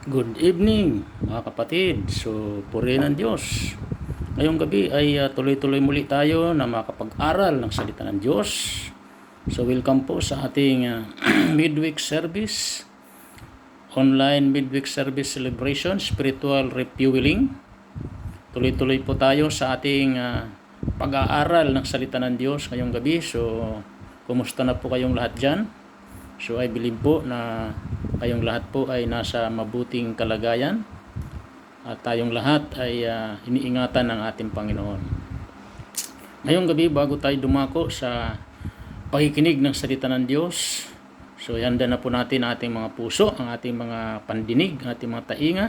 Good evening mga kapatid. So, purihin ng Diyos. Ngayong gabi ay tuloy-tuloy muli tayo na makapag-aral ng salita ng Diyos. So, welcome po sa ating midweek service, online midweek service celebration, spiritual refueling. Tuloy-tuloy po tayo sa ating pag-aaral ng salita ng Diyos ngayong gabi. So, kumusta na po kayong lahat dyan? So, I believe po na kayong lahat po ay nasa mabuting kalagayan at tayong lahat ay iniingatan ng ating Panginoon. Ngayong gabi, bago tayo dumako sa pakikinig ng salita ng Diyos, so ihanda na po natin ating mga puso, ang ating mga pandinig, ating mga tainga,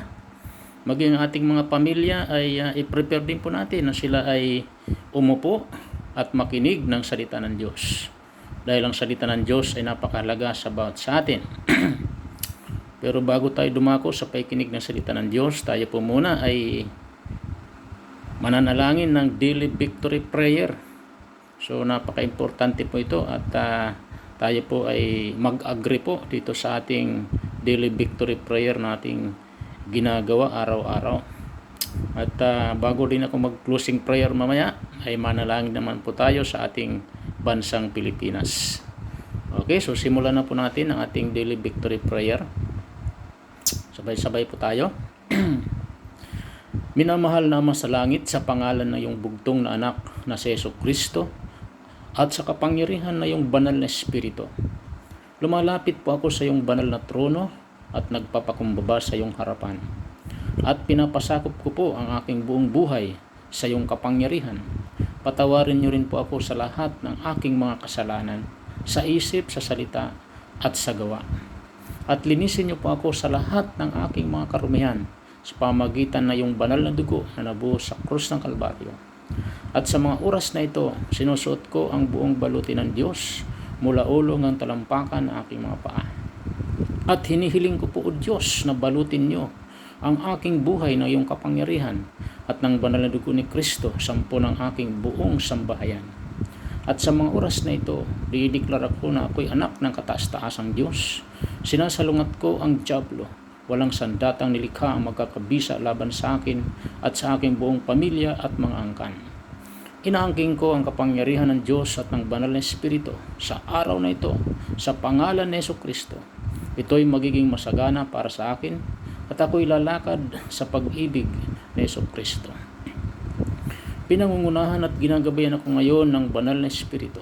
maging ang ating mga pamilya ay i-prepare din po natin na sila ay umupo at makinig ng salita ng Diyos. Dahil ang salita ng Diyos ay napakahalaga sa bawat sa atin. Pero bago tayo dumako sa pakikinig ng salita ng Diyos, tayo po muna ay mananalangin ng daily victory prayer. So napaka-importante po ito at tayo po ay mag-agree po dito sa ating daily victory prayer nating ginagawa araw-araw. At bago din ako mag-closing prayer mamaya, ay manalangin naman po tayo sa ating bansang Pilipinas. Okay, so simulan na po natin ang ating daily victory prayer. Sabay-sabay po tayo. Minamahal na Ama sa langit, sa pangalan na iyong bugtong na anak na si Jesucristo at sa kapangyarihan na iyong banal na Espiritu, lumalapit po ako sa iyong banal na trono at nagpapakumbaba sa iyong harapan. At pinapasakop ko po ang aking buong buhay sa iyong kapangyarihan. Patawarin niyo rin po ako sa lahat ng aking mga kasalanan, sa isip, sa salita, at sa gawa. At linisin niyo po ako sa lahat ng aking mga karumihan sa pamagitan na iyong banal na dugo na nabuhos sa krus ng Kalbaryo. At sa mga oras na ito, sinusuot ko ang buong baluti ng Diyos mula ulo hanggang talampakan ng aking mga paa. At hinihiling ko po, O Diyos, na balutin niyo ang aking buhay ng iyong kapangyarihan at ng banal na dugo ni Kristo sampo ng aking buong sambahayan. At sa mga oras na ito, dideklara ko na ako'y anak ng kataas-taasang Diyos. Sinasalungat ko ang dyablo. Walang sandatang nilikha ang magkakabisa laban sa akin at sa aking buong pamilya at mga angkan. Inaangking ko ang kapangyarihan ng Diyos at ng banal na Espiritu sa araw na ito, sa pangalan ni Jesucristo. Ito'y magiging masagana para sa akin at ako'y lalakad sa pag-ibig ni Jesucristo. Pinangungunahan at ginagabayan ako ngayon ng banal na Espiritu.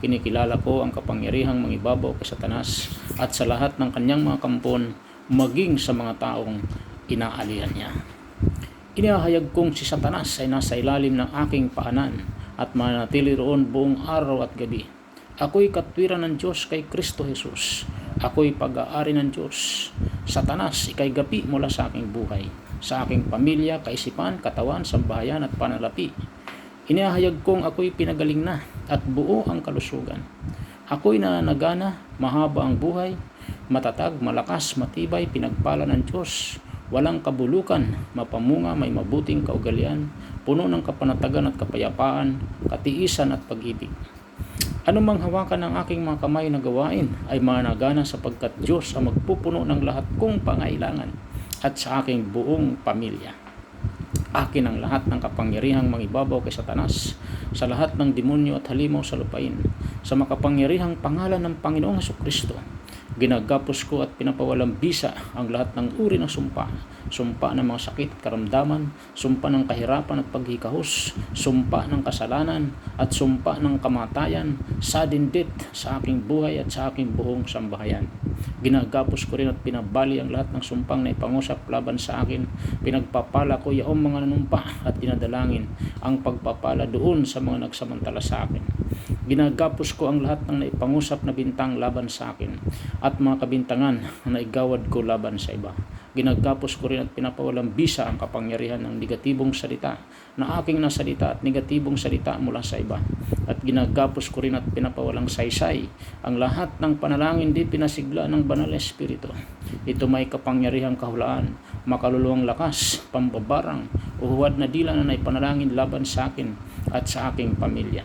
Kinikilala ko ang kapangyarihang mangibabaw kay Satanas at sa lahat ng kanyang mga kampon, maging sa mga taong inaalihan niya. Inihahayag kong si Satanas ay nasa ilalim ng aking paanan at manatili roon buong araw at gabi. Ako'y katwiran ng Diyos kay Kristo Jesus. Ako'y pag-aari ng Diyos. Satanas, ika'y gapi mula sa aking buhay, sa aking pamilya, kaisipan, katawan, sambahayan at panalapi. Inihahayag kong ako'y pinagaling na at buo ang kalusugan. Ako'y nananagana, mahaba ang buhay, matatag, malakas, matibay, pinagpala ng Diyos. Walang kabulukan, mapamunga, may mabuting kaugalian, puno ng kapanatagan at kapayapaan, katiisan at pag-ibig. Anumang hawakan ng aking mga kamay na gawain ay managana sapagkat Diyos ang magpupuno ng lahat kong pangailangan at sa aking buong pamilya. Akin ang lahat ng kapangyarihang mangibabaw kay Satanas, sa lahat ng demonyo at halimaw sa lupain, sa makapangyarihang pangalan ng Panginoong Jesucristo. Ginagapos ko at pinapawalang bisa ang lahat ng uri ng sumpa ng mga sakit at karamdaman, sumpa ng kahirapan at paghikahos, sumpa ng kasalanan at sumpa ng kamatayan, sudden death sa aking buhay at sa aking buong sambahayan. Ginagapos ko rin at pinabali ang lahat ng sumpang na ipangusap laban sa akin. Pinagpapala ko yaong mga nanumpa at dinadalangin ang pagpapala doon sa mga nagsamantala sa akin. Ginagapos ko ang lahat ng naipangusap na bintang laban sa akin at mga kabintangan na naigawad ko laban sa iba. Ginagapos ko rin at pinapawalang bisa ang kapangyarihan ng negatibong salita na aking nasalita at negatibong salita mula sa iba. At ginagapos ko rin at pinapawalang saysay ang lahat ng panalangin di pinasigla ng banal na Espiritu. Ito may kapangyarihang kahulaan, makaluluwang lakas, pambabarang, uhuwad na dila na naipanalangin laban sa akin at sa aking pamilya.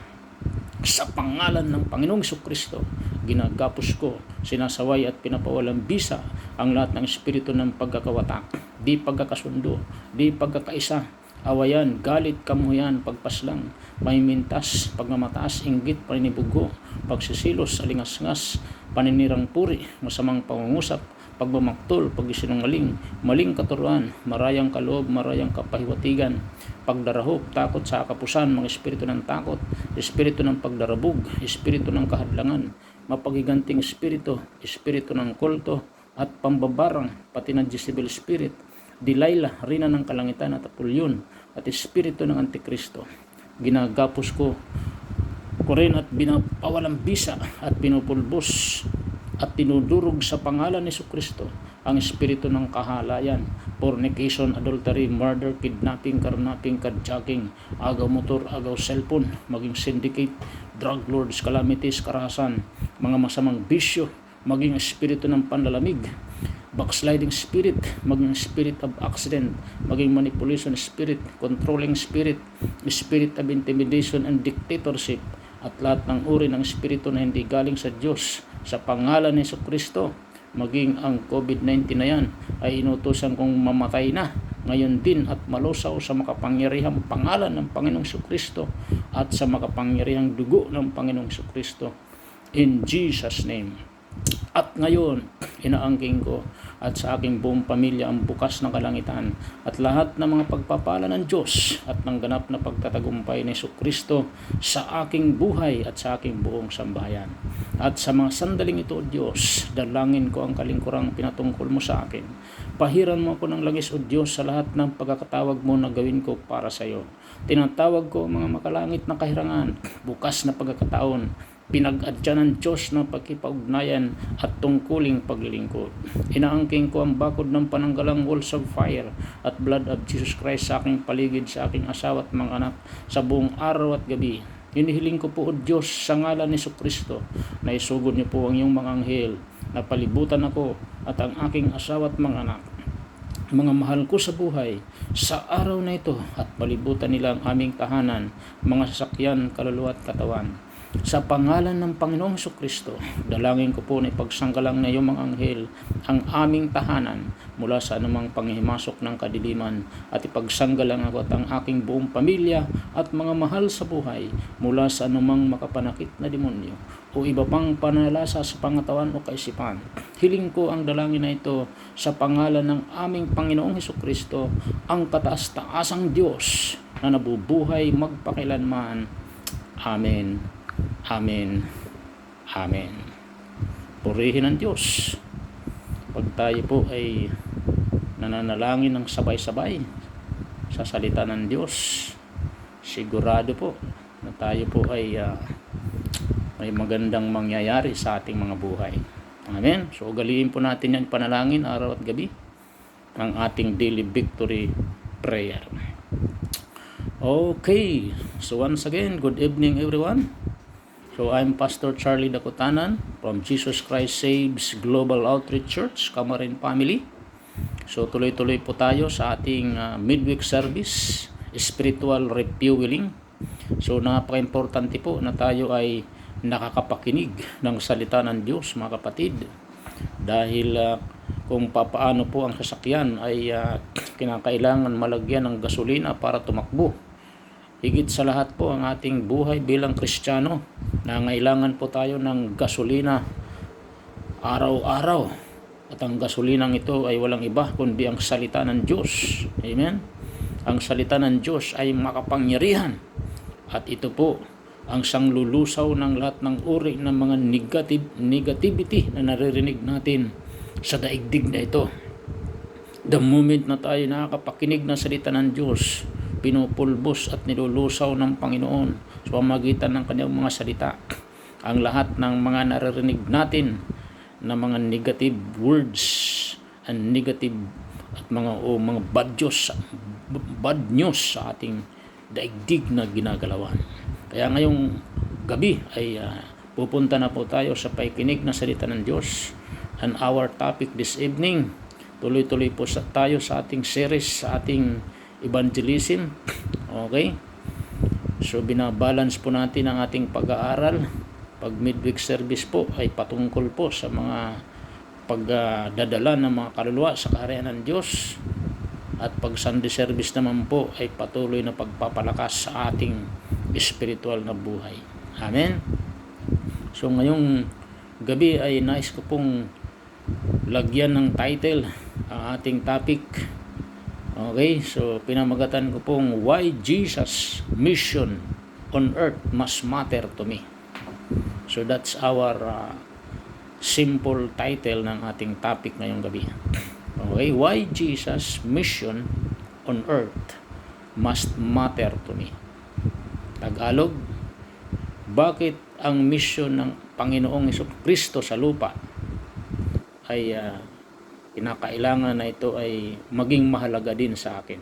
Sa pangalan ng Panginoong Jesucristo, ginagapos ko, sinasaway at pinapawalang bisa ang lahat ng espiritu ng pagkakawatak, di pagkakasundo, di pagkakaisa, awayan, galit, kamuhian, pagpaslang, pamimintas, pagmamataas, inggit, paninibugo, pagsisilos, alingasngas, paninirang puri, masamang pangungusap, pagmamaktol, pagsinungaling, maling katuruan, marayang kaloob, marayang kapahiwatigan, pagdarahop, takot sa kapusan, mga espiritu ng takot, espiritu ng pagdarabog, espiritu ng kahadlangan, mapaghiganting espiritu, espiritu ng kulto, at pambabarang, pati ng Jezebel spirit, Delilah, rina ng kalangitan at apulyon, at espiritu ng Antikristo. Ginagapos ko rin at binapawalang bisa at pinupulbos at tinudurog sa pangalan ni Jesucristo ang espiritu ng kahalayan, fornication, adultery, murder, kidnapping, carnapping, carjacking, agaw motor, agaw cellphone, maging syndicate, drug lords, calamities, karahasan, mga masamang bisyo, maging espiritu ng panlalamig, backsliding spirit, maging spirit of accident, maging manipulation spirit, controlling spirit, spirit of intimidation and dictatorship, at lahat ng uri ng espiritu na hindi galing sa Diyos, sa pangalan ni Jesucristo. Maging ang COVID-19 na yan ay inutusan kong mamatay na ngayon din at malusaw sa makapangyarihang pangalan ng Panginoong Jesucristo at sa makapangyarihang dugo ng Panginoong Jesucristo, in Jesus name. At ngayon, inaangking ko at sa aking buong pamilya ang bukas ng kalangitan at lahat ng mga pagpapala ng Diyos at ng ganap na pagtatagumpay ni Jesucristo sa aking buhay at sa aking buong sambahayan. At sa mga sandaling ito, O Diyos, dalangin ko ang kalingkurang pinatungkol mo sa akin. Pahiran mo ako ng langis, O Diyos, sa lahat ng pagkakatawag mo na gawin ko para sa iyo. Tinatawag ko mga makalangit na kahirangan, bukas na pagkakataon, pinag-adya ng Diyos ng pagkipag-ugnayan at tungkuling paglilingkod. Inaangking ko ang bakod ng pananggalang walls of fire at blood of Jesus Christ sa aking paligid, sa aking asawa at mga anak, sa buong araw at gabi. Hinihiling ko po, O Diyos, sa ngalan ni Jesucristo, na isugod niyo po ang iyong mga anghel na palibutan ako at ang aking asawa at mga anak, mga mahal ko sa buhay, sa araw na ito, at palibutan nila ang aming tahanan, mga sasakyan, kaluluwa at katawan. Sa pangalan ng Panginoong Jesucristo, dalangin ko po na ipagsanggalang na iyong mga anghel ang aming tahanan mula sa anumang panghimasok ng kadiliman, at ipagsanggalang ako at ang aking buong pamilya at mga mahal sa buhay mula sa anumang makapanakit na demonyo o iba pang panalasa sa pangatawan o kaisipan. Hiling ko ang dalangin na ito sa pangalan ng aming Panginoong Jesucristo, ang kataas-taasang Diyos na nabubuhay magpakilanman. Amen. Amen. Amen. Purihin ang Diyos. Pag tayo po ay nananalangin ng sabay-sabay sa salita ng Diyos, sigurado po na tayo po ay may magandang mangyayari sa ating mga buhay. Amen. So ugaliin po natin yan panalangin araw at gabi, ang ating daily victory prayer. Okay. So once again, good evening everyone. So I'm Pastor Charlie Dakutanan from Jesus Christ Saves Global Outreach Church, Camarin Family. So tuloy-tuloy po tayo sa ating midweek service, spiritual refueling. So napaka-importante po na tayo ay nakakapakinig ng salita ng Diyos, mga kapatid. Dahil kung papaano po ang sasakyan ay kinakailangan malagyan ng gasolina para tumakbo. Higit sa lahat po ang ating buhay bilang Kristiyano, nangailangan po tayo ng gasolina araw-araw. At ang gasolinang ito ay walang iba kundi ang salita ng Diyos. Amen? Ang salita ng Diyos ay makapangyarihan. At ito po ang sanglulusaw ng lahat ng uri ng mga negativity na naririnig natin sa daigdig na ito. The moment na tayo nakakapakinig ng salita ng Diyos, pinupulbos at nilulusaw ng Panginoon sa pamamagitan ng kanyang mga salita ang lahat ng mga naririnig natin na mga negative words and negative at mga bad news sa ating daigdig na ginagalawan. Kaya ngayong gabi ay pupunta na po tayo sa pakikinig na salita ng Diyos. And our topic this evening, tuloy-tuloy po tayo sa ating series, sa ating evangelism. Okay? So binabalance po natin ang ating pag-aaral Pag midweek service po ay patungkol po sa mga pagdadala ng mga kaluluwa sa kaharian ng Diyos. At pag Sunday service naman po ay patuloy na pagpapalakas sa ating spiritual na buhay. Amen. So ngayong gabi ay nais ko pong lagyan ng title ang ating topic. Okay, so pinamagatan ko pong Why Jesus Mission on Earth Must Matter to Me. So that's our simple title ng ating topic ngayong gabi. Okay, why Jesus' mission on earth must matter to me. Tagalog, bakit ang mission ng Panginoong Jesucristo sa lupa ay kinakailangan na ito ay maging mahalaga din sa akin.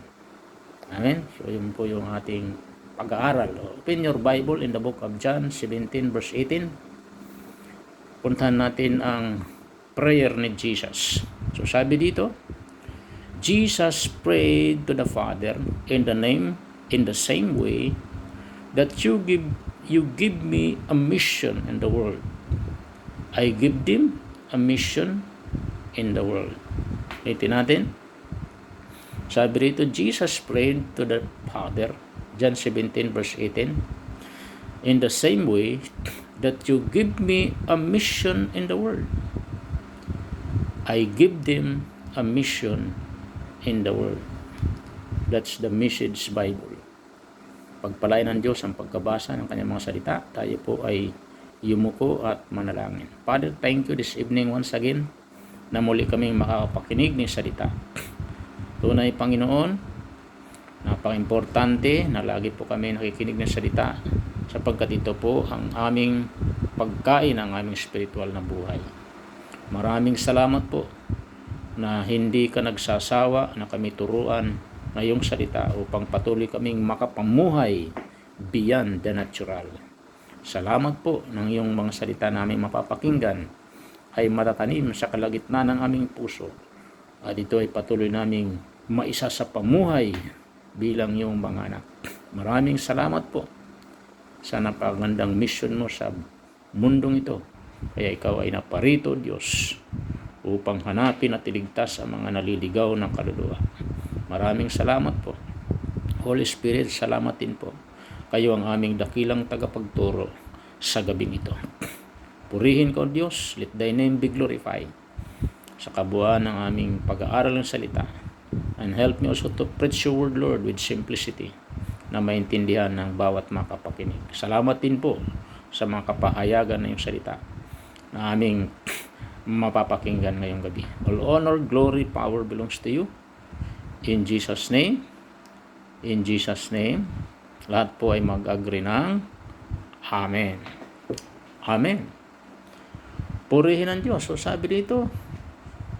Amen? So yun po yung ating pag-aaral. Open your Bible in the book of John 17 verse 18. Puntahan natin ang prayer ni Jesus. So sabi dito, Jesus prayed to the Father in the same way that you give me a mission in the world. I give them a mission in the world. Ulitin natin. Sabi dito, Jesus prayed to the Father, John 17 verse 18, in the same way that you give me a mission in the world. I give them a mission in the world. That's the Message Bible. Pagpalain ng Diyos ang pagkabasa ng kanyang mga salita. Tayo po ay yumuko at manalangin. Father, thank you this evening once again na muli kaming makakapakinig ng salita. Tunay, Panginoon, napaka-importante na lagi po kami nakikinig ng salita sapagkat ito po ang aming pagkain ng aming spiritual na buhay. Maraming salamat po na hindi ka nagsasawa na kami turuan na iyong salita upang patuloy kaming makapamuhay beyond the natural. Salamat po ng iyong mga salita namin mapapakinggan ay matatanim sa kalagitnaan ng aming puso at ito ay patuloy naming maisa sa pamuhay bilang iyong mga anak. Maraming salamat po sa napagandang mission mo sa mundong ito. Kaya ikaw ay naparito, Diyos, upang hanapin at iligtas ang mga naliligaw ng kaluluwa. Maraming salamat po. Holy Spirit, salamat din po. Kayo ang aming dakilang tagapagturo sa gabing ito. Purihin ko, Diyos, let thy name be glorified sa kabuuan ng aming pag-aaral ng salita. And help me also to preach your word, Lord, with simplicity na maintindihan ng bawat makapakinig. Salamat din po sa mga kapahayagan na yung salita na aming mapapakinggan ngayong gabi. All honor, glory, power belongs to you. In Jesus' name. In Jesus' name. Lahat po ay mag-agree ng Amen. Amen. Purihin ang Diyos. So sabi dito,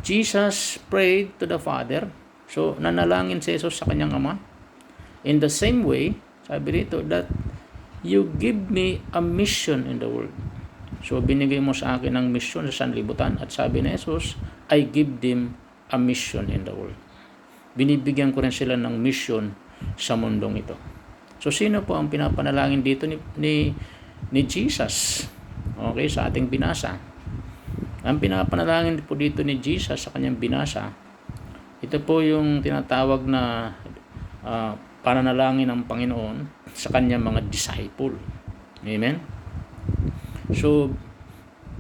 Jesus prayed to the Father. So nanalangin si Jesus sa kanyang Ama. In the same way, sabi dito, that you give me a mission in the world. So binigay mo sa akin ang mission sa sanlibutan at sabi ni Jesus, I give them a mission in the world. Binibigyan ko rin sila ng mission sa mundong ito. So sino po ang pinapanalangin dito ni Jesus? Okay, sa ating binasa. Ang pinapanalangin po dito ni Jesus sa kanyang binasa, ito po yung tinatawag na pananalangin ng Panginoon sa kanyang mga disciple. Amen? So,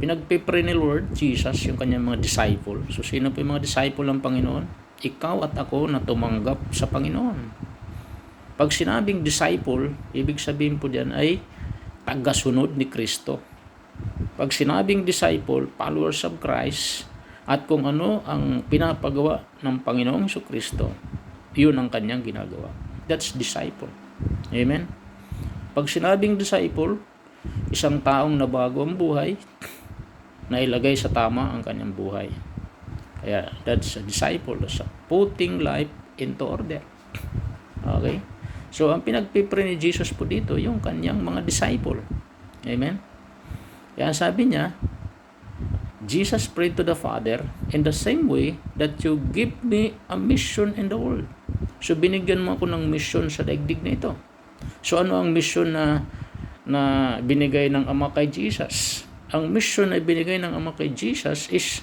pinagpipray ni Lord Jesus yung kanyang mga disciple. So, sino po yung mga disciple ng Panginoon? Ikaw at ako na tumanggap sa Panginoon. Pag sinabing disciple, ibig sabihin po dyan ay tagasunod ni Kristo. Pag sinabing disciple, followers of Christ, at kung ano ang pinapagawa ng Panginoong Jesucristo, yun ang kanyang ginagawa. That's disciple. Amen? Pag sinabing disciple, isang taong nabago ang buhay, na ilagay sa tama ang kanyang buhay. Kaya, that's a disciple. That's a putting life into order. Okay? So, ang pinagpipray ni Jesus po dito, yung kanyang mga disciple. Amen? Kaya sabi niya, Jesus prayed to the Father in the same way that you give me a mission in the world. So, binigyan mo ako ng mission sa daigdig na ito. So, ano ang mission na na binigay ng Ama kay Jesus. Ang mission na binigay ng Ama kay Jesus is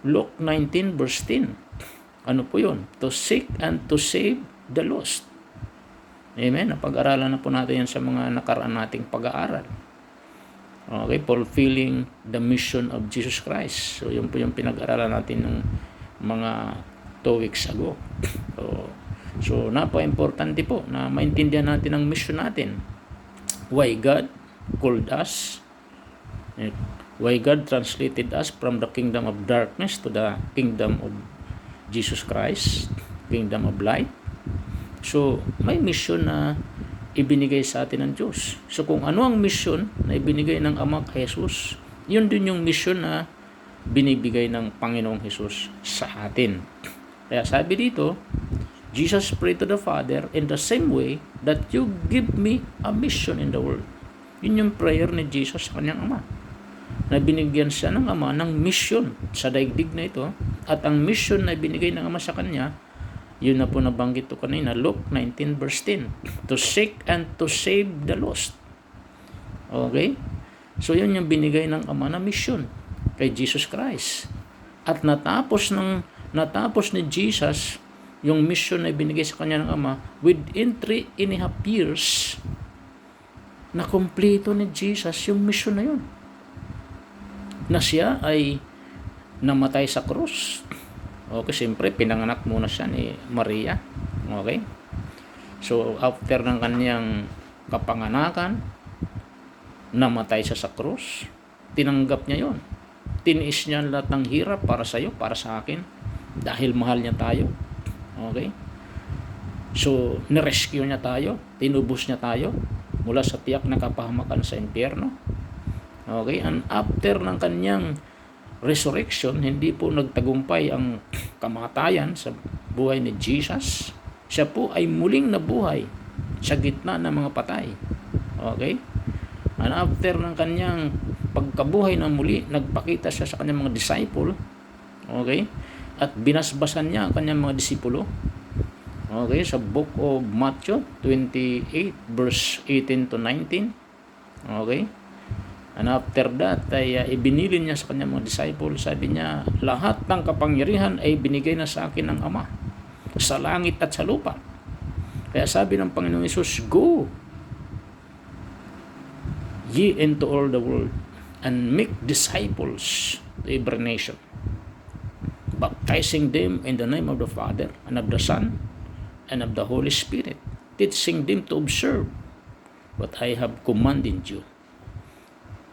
Luke 19 verse 10. Ano po yun? To seek and to save the lost. Amen? Napag-aralan na po natin yan sa mga nakaraan nating pag-aaral. Okay, fulfilling the mission of Jesus Christ. So, yun po yung pinag-aralan natin ng mga 2 weeks ago. So napaka-importante po na maintindihan natin ang mission natin. Why God called us. Why God translated us from the kingdom of darkness to the kingdom of Jesus Christ, kingdom of light. So, may mission na ibinigay sa atin ng Diyos. So, kung ano ang mission na ibinigay ng Ama kay Jesus, yun din yung mission na binibigay ng Panginoong Jesus sa atin. Kaya sabi dito, Jesus prayed to the Father in the same way that you give me a mission in the world. Yun yung prayer ni Jesus sa kanyang Ama. Na binigyan siya ng Ama ng mission sa daigdig na ito. At ang mission na binigay ng Ama sa kanya, yun na po nabanggit ko kanina, Luke 19 verse 10. To seek and to save the lost. Okay? So yun yung binigay ng Ama na mission kay Jesus Christ. At natapos ni Jesus yung mission na binigay sa kanya ng Ama within 3.5 years na kumpleto ni Jesus yung mission na yun. Na siya ay namatay sa krus. Okay, siyempre pinanganak muna siya ni Maria. Okay? So after ng kanyang kapanganakan, namatay siya sa krus. Tinanggap niya yon. Tiniis niya lahat ng hirap para sa iyo, para sa akin, dahil mahal niya tayo. Okay? So nirescue niya tayo, tinubos niya tayo mula sa tiyak na kapahamakan sa impyerno. Okay? And after ng kanyang resurrection, hindi po nagtagumpay ang kamatayan sa buhay ni Jesus. Siya po ay muling nabuhay sa gitna ng mga patay. Okay? And after ng kanyang pagkabuhay na muli, nagpakita siya sa kanyang mga disciple. Okay? At binasbasan niya ang kanyang mga disipulo. Okay? Sa book of Matthew 28 verse 18 to 19. Okay? And after that, ay ibinilin niya sa kanyang mga disciple. Sabi niya, lahat ng kapangyarihan ay binigay na sa akin ng Ama, sa langit at sa lupa. Kaya sabi ng Panginoong Hesus, go ye into all the world and make disciples to every nation, baptizing them in the name of the Father and of the Son and of the Holy Spirit, teaching them to observe what I have commanded you.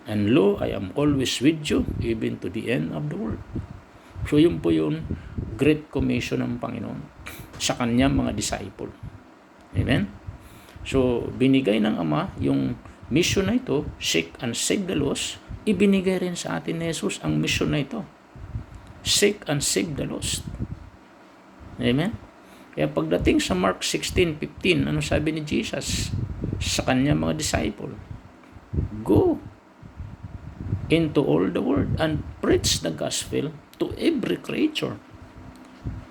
And lo, I am always with you, even to the end of the world. So yun po yung Great Commission ng Panginoon sa kanyang mga disciple. Amen? So, binigay ng Ama yung mission na ito, seek and save the lost. Ibinigay rin sa atin ni Jesus ang mission na ito. Seek and save the lost. Amen? Kaya pagdating sa Mark 16:15, ano sabi ni Jesus sa kanyang mga disciple? Go into all the world and preach the gospel to every creature.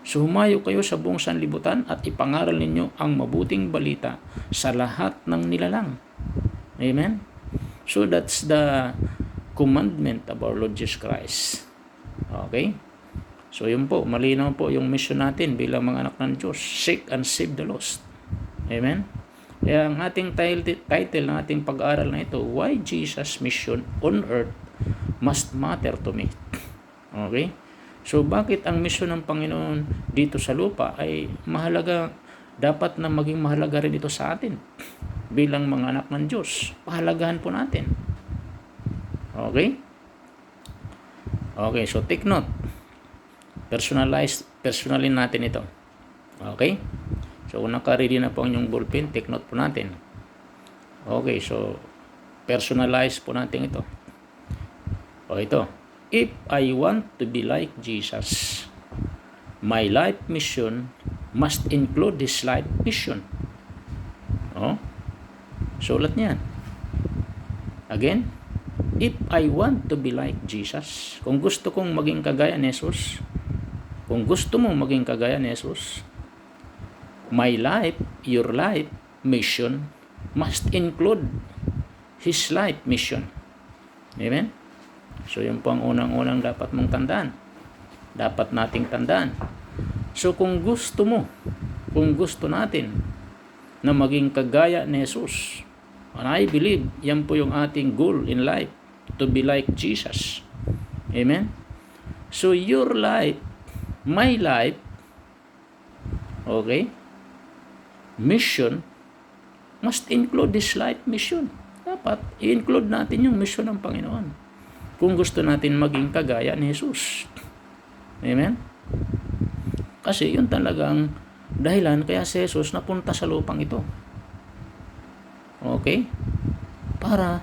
So humayo kayo sa buong sanlibutan at ipangaral ninyo ang mabuting balita sa lahat ng nilalang. Amen? So that's the commandment of our Lord Jesus Christ. Okay? So yun po, malinaw po yung mission natin bilang mga anak ng Diyos. Seek and save the lost. Amen? Kaya ang ating title ng ating pag-aaral na ito, Why Jesus' Mission on Earth Must Matter to Me. Okay? So bakit ang mission ng Panginoon dito sa lupa ay mahalaga, dapat na maging mahalaga rin ito sa atin bilang mga anak ng Diyos. Pahalagahan po natin. Okay? Okay, so take note. Personalin natin ito. Okay? So kung naka-ready na po ang inyong ballpen, take note po natin. Okay, so personalize po natin ito. O ito. If I want to be like Jesus, my life mission must include His life mission. O? Sulat niyan. Again, if I want to be like Jesus, kung gusto kong maging kagaya ni Jesus, kung gusto mo maging kagaya ni Jesus, my life, your life mission must include His life mission. Amen? So yun po ang unang-unang dapat mong tandaan. Dapat nating tandaan. So kung gusto natin na maging kagaya ni Jesus, and I believe yan po yung ating goal in life, to be like Jesus. Amen? So your life, my life, okay, mission must include this life mission. Dapat i-include natin yung mission ng Panginoon kung gusto natin maging kagaya ni Jesus. Amen? Kasi yun talagang dahilan kaya si Jesus napunta sa lupang ito. Okay? Para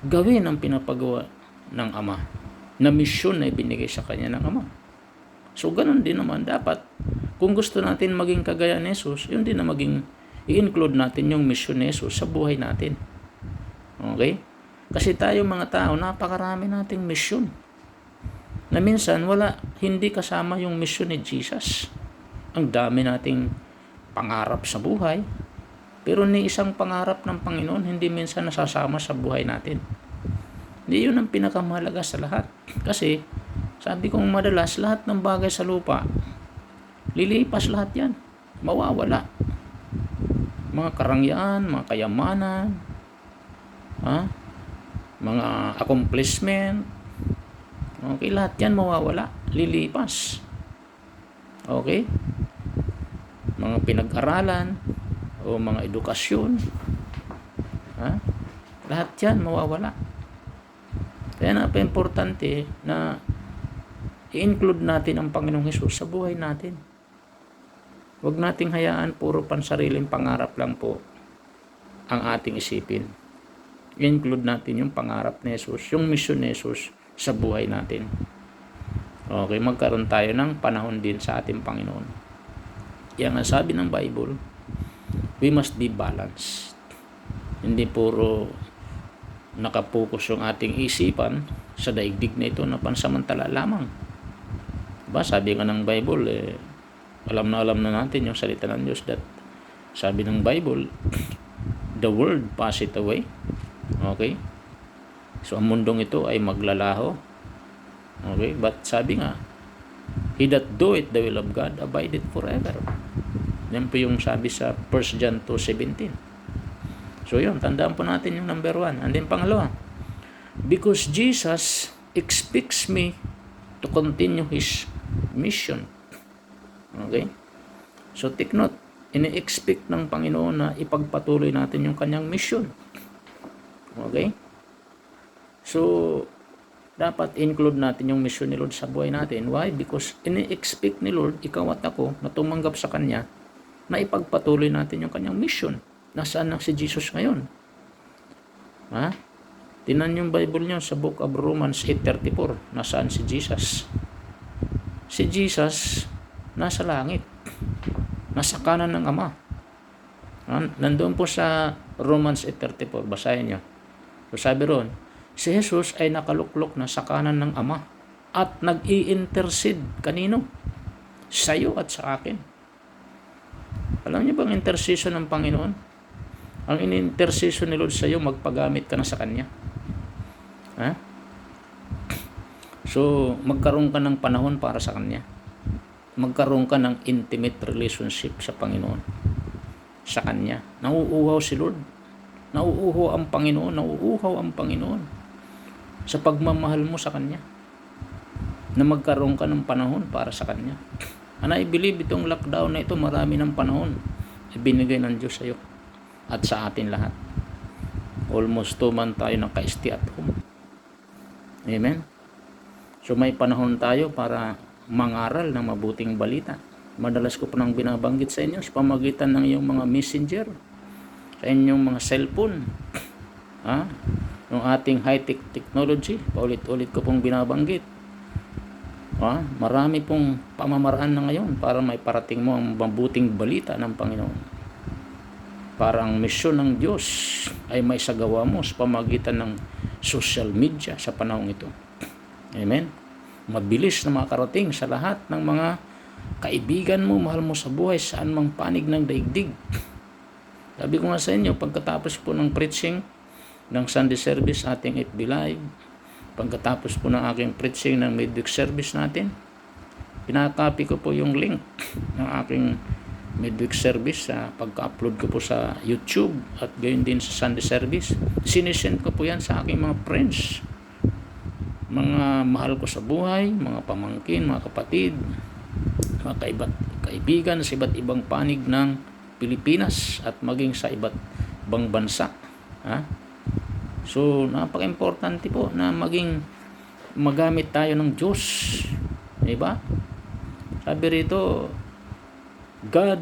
gawin ang pinapagawa ng Ama, na misyon na ibinigay sa kanya ng Ama. So ganun din naman dapat, kung gusto natin maging kagaya ni Jesus, yun din na maging i-include natin yung misyon ni Jesus sa buhay natin. Okay? Kasi tayo mga tao, napakarami nating misyon na minsan hindi kasama yung misyon ni Jesus. Ang dami nating pangarap sa buhay, pero ni isang pangarap ng Panginoon hindi minsan nasasama sa buhay natin. Hindi yun ang pinakamahalaga sa lahat. Kasi sabi kong madalas, lahat ng bagay sa lupa lilipas, lahat yan, mawawala. Mga karangyaan, mga kayamanan, mga accomplishment, okay, lahat yan mawawala, lilipas. Okay? Mga pinag-aralan o mga edukasyon, lahat yan mawawala. Kaya napaka-importante na i-include natin ang Panginoong Hesus sa buhay natin. Huwag nating hayaan puro pansariling pangarap lang po ang ating isipin. I-include natin yung pangarap ni Jesus, yung mission ni Jesus sa buhay natin. Okay, magkaroon tayo ng panahon din sa ating Panginoon. Yan ang sabi ng Bible, we must be balanced. Hindi puro nakapokus yung ating isipan sa daigdig na ito na pansamantala lamang. Diba, sabi nga ng Bible, alam na natin yung salita ng Diyos, that sabi ng Bible, the world passeth away. Okay? So ang mundong ito ay maglalaho. Okay? But sabi nga, he that doeth the will of God abideth forever. Yan po yung sabi sa 1 John 2:17. So yun, tandaan po natin yung number 1. And then pangalawa, because Jesus expects me to continue His mission. Okay? So take note, ini-expect ng Panginoon na ipagpatuloy natin yung kanyang mission. Okay? So, dapat include natin yung mission ni Lord sa buhay natin. Why? Because ini-expect ni Lord, ikaw at ako, na tumanggap sa Kanya, na ipagpatuloy natin yung kanyang mission. Nasaan na si Jesus ngayon? Tinan yung Bible nyo sa book of Romans 8:34. Nasaan si Jesus? Si Jesus nasa langit, nasa kanan ng Ama. Nandoon po sa Romans 8:34, basahin nyo. So sabi ron, si Jesus ay nakaluklok na sa kanan ng Ama at nag-i-intercede kanino? Sa iyo at sa akin. Alam niyo bang intercession ng Panginoon? Ang in-intercession ni Lord sa iyo, magpagamit ka na sa Kanya. So, magkaroon ka ng panahon para sa Kanya. Magkaroon ka ng intimate relationship sa Panginoon, sa Kanya. Nauuhaw si Lord. Nauuhaw ang Panginoon. Nauuhaw ang Panginoon sa pagmamahal mo sa Kanya. Na magkaroon ka ng panahon para sa Kanya. And I believe itong lockdown na ito, marami ng panahon ibinigay ng Diyos sa iyo at sa atin lahat. Almost 2 months tayo naka-stay at home. Amen? So may panahon tayo para mangaral ng mabuting balita. Madalas ko po nang binabanggit sa inyo sa pamagitan ng iyong mga messenger, sa inyong mga cellphone, yung ating high-tech technology, paulit-ulit ko pong binabanggit. Marami pong pamamaraan na ngayon para may parating mo ang mabuting balita ng Panginoon. Para ang misyon ng Diyos ay may sagawa mo sa pamagitan ng social media sa panahong ito. Amen? Mabilis na makarating sa lahat ng mga kaibigan mo, mahal mo sa buhay, saan mang panig ng daigdig. Sabi ko nga sa inyo, pagkatapos po ng preaching, ng Sunday service ating FB Live. Pagkatapos po ng aking preaching ng midweek service natin, pinaka-copy ko po yung link ng aking midweek service sa pagka-upload ko po sa YouTube at gayon din sa Sunday service. Sinisend ko po yan sa aking mga friends, mga mahal ko sa buhay, mga pamangkin, mga kapatid, mga kaibigan sa iba't ibang panig ng Pilipinas at maging sa iba't ibang bansa. So napaka-importante po na magamit tayo ng Diyos, diba? Sabi rito, God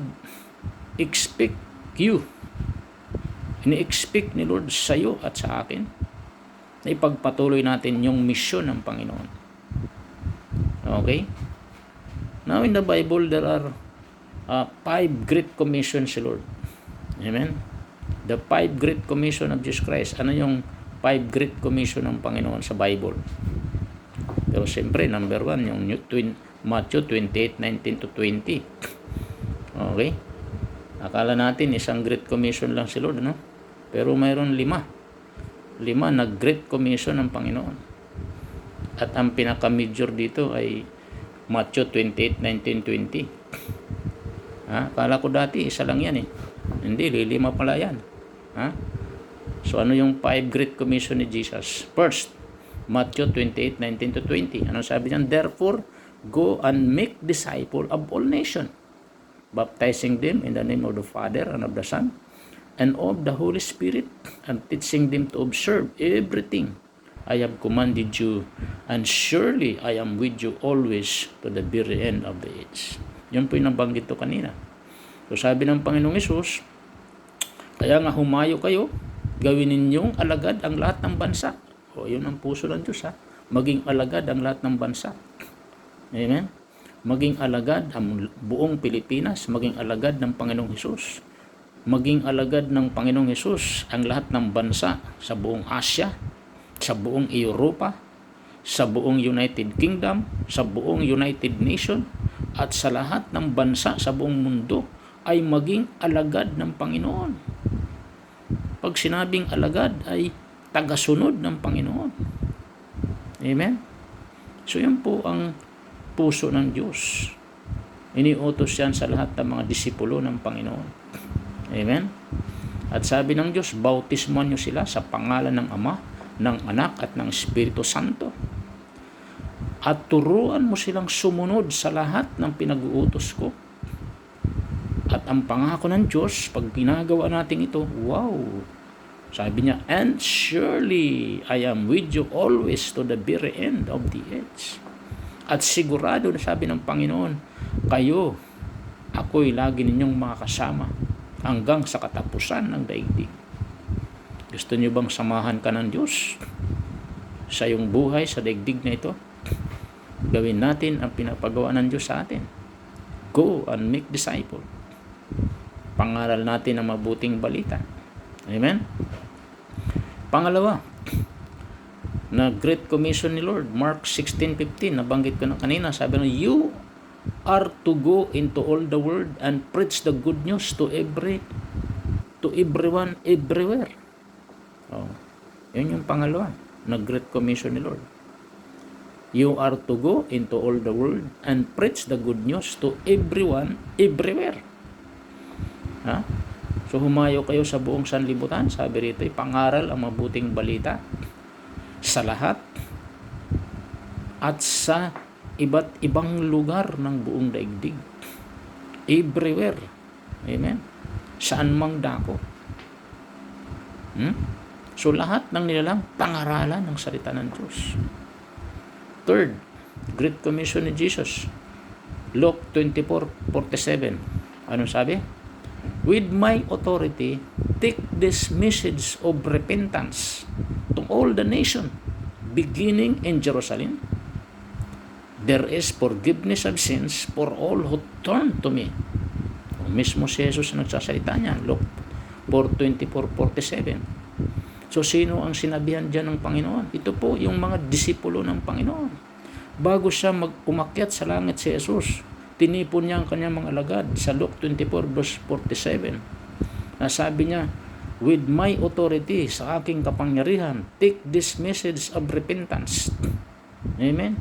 expect you. Ini-expect ni Lord sa iyo at sa akin na ipagpatuloy natin yung misyon ng Panginoon. Okay? Now in the Bible, there are 5 great commissions si Lord. Amen? The 5 great commission of Jesus Christ. Ano yung 5 great commission ng Panginoon sa Bible? Pero siyempre, number 1, yung Matthew 28:19-20. Okay? Akala natin isang great commission lang si Lord, no? Pero mayroon 5 na great commission ng Panginoon. At ang pinaka-major dito ay Matthew 28:19-20. Akala ko dati isa lang yan eh. Hindi, 5 pala yan. So ano yung 5 great commission ni Jesus? First, Matthew 28:19-20. Ano sabi niyan? Therefore, go and make disciple of all nations, baptizing them in the name of the Father and of the Son and of the Holy Spirit, and teaching them to observe everything I have commanded you, and surely I am with you always to the very end of the age. Yun po yung nabanggit ko kanina. So sabi ng Panginoong Hesus, kaya nga humayo kayo, gawin ninyong alagad ang lahat ng bansa. O yun ang puso ng Diyos, maging alagad ang lahat ng bansa. Amen? Maging alagad ang buong Pilipinas, maging alagad ng Panginoong Hesus. Maging alagad ng Panginoong Hesus ang lahat ng bansa sa buong Asia, sa buong Europa, sa buong United Kingdom, sa buong United Nation, at sa lahat ng bansa sa buong mundo ay maging alagad ng Panginoon. Pag sinabing alagad ay tagasunod ng Panginoon. Amen? So yan po ang puso ng Diyos. Iniutos yan sa lahat ng mga disipulo ng Panginoon. Amen? At sabi ng Diyos, bautismuhan nyo sila sa pangalan ng Ama, ng Anak at ng Espiritu Santo. At turuan mo silang sumunod sa lahat ng pinag-uutos ko. At ang pangako ng Diyos, pag ginagawa natin ito, wow! Sabi niya, and surely I am with you always to the very end of the age. At sigurado na sabi ng Panginoon, kayo, ako'y lagi ninyong makakasama hanggang sa katapusan ng daigdig. Gusto niyo bang samahan ka ng Diyos sa iyong buhay sa daigdig na ito? Gawin natin ang pinapagawa ng Diyos sa atin. Go and make disciple. Pangaral natin ang mabuting balita. Amen? Pangalawa, na Great Commission ni Lord, Mark 16:15, nabanggit ko na kanina, sabi na, you are to go into all the world and preach the good news to everyone, everywhere. Yun yung pangalawa, na Great Commission ni Lord. You are to go into all the world and preach the good news to everyone, everywhere. So humayo kayo sa buong sanlibutan, sabi rito, ipangaral ang mabuting balita sa lahat at sa iba't ibang lugar ng buong daigdig. Everywhere. Amen? Saan mang dako. So lahat ng nilalang pangaralan ng salita ng Diyos. Third, Great Commission ni Jesus. Luke 24:47. Anong sabi? With my authority, take this message of repentance to all the nation, beginning in Jerusalem. There is forgiveness of sins for all who turn to me. Mismo si Jesus nagsasalita niyan, Luke 4:24-47. So sino ang sinabihan dyan ng Panginoon? Ito po yung mga disipulo ng Panginoon. Bago siya umakyat sa langit si Jesus, tinipon niya ang kanyang mga alagad sa Luke 24:47. Sabi niya, with my authority, sa aking kapangyarihan, take this message of repentance. Amen?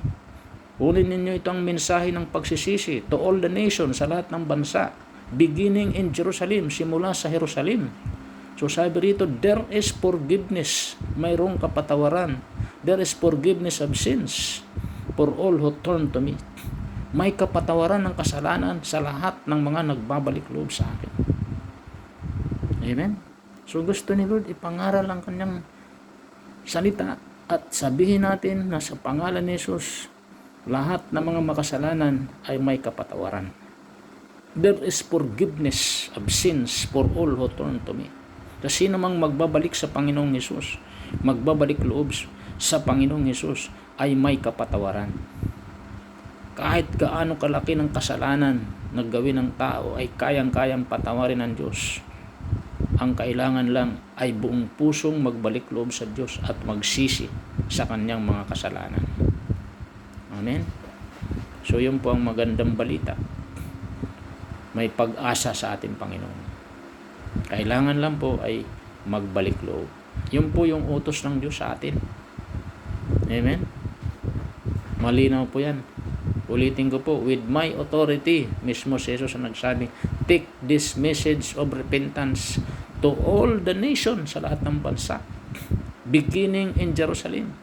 Kunin ninyo itong mensahe ng pagsisisi to all the nations, sa lahat ng bansa, beginning in Jerusalem, simula sa Jerusalem. So sabi rito, there is forgiveness, mayroong kapatawaran. There is forgiveness of sins for all who turn to me. May kapatawaran ng kasalanan sa lahat ng mga nagbabalik loob sa akin. Amen? So gusto ni Lord ipangaral ang kanyang salita at sabihin natin na sa pangalan ni Jesus, lahat ng mga makasalanan ay may kapatawaran. There is forgiveness of sins for all who turn to me. Kasi sino mang magbabalik sa Panginoong Hesus, magbabalik loob sa Panginoong Hesus, ay may kapatawaran. Kahit gaano kalaki ng kasalanan na gawin ng tao, ay kayang-kayang patawarin ng Diyos. Ang kailangan lang ay buong pusong magbalik loob sa Diyos at magsisi sa kanyang mga kasalanan. Amen? So yun po ang magandang balita. May pag-asa sa ating Panginoon. Kailangan lang po ay magbalik loob. Yun po yung utos ng Diyos sa atin. Amen? Malinaw po yan. Ulitin ko po, with my authority, mismo si Jesus ang nagsabi, take this message of repentance to all the nations, sa lahat ng bansa, beginning in Jerusalem.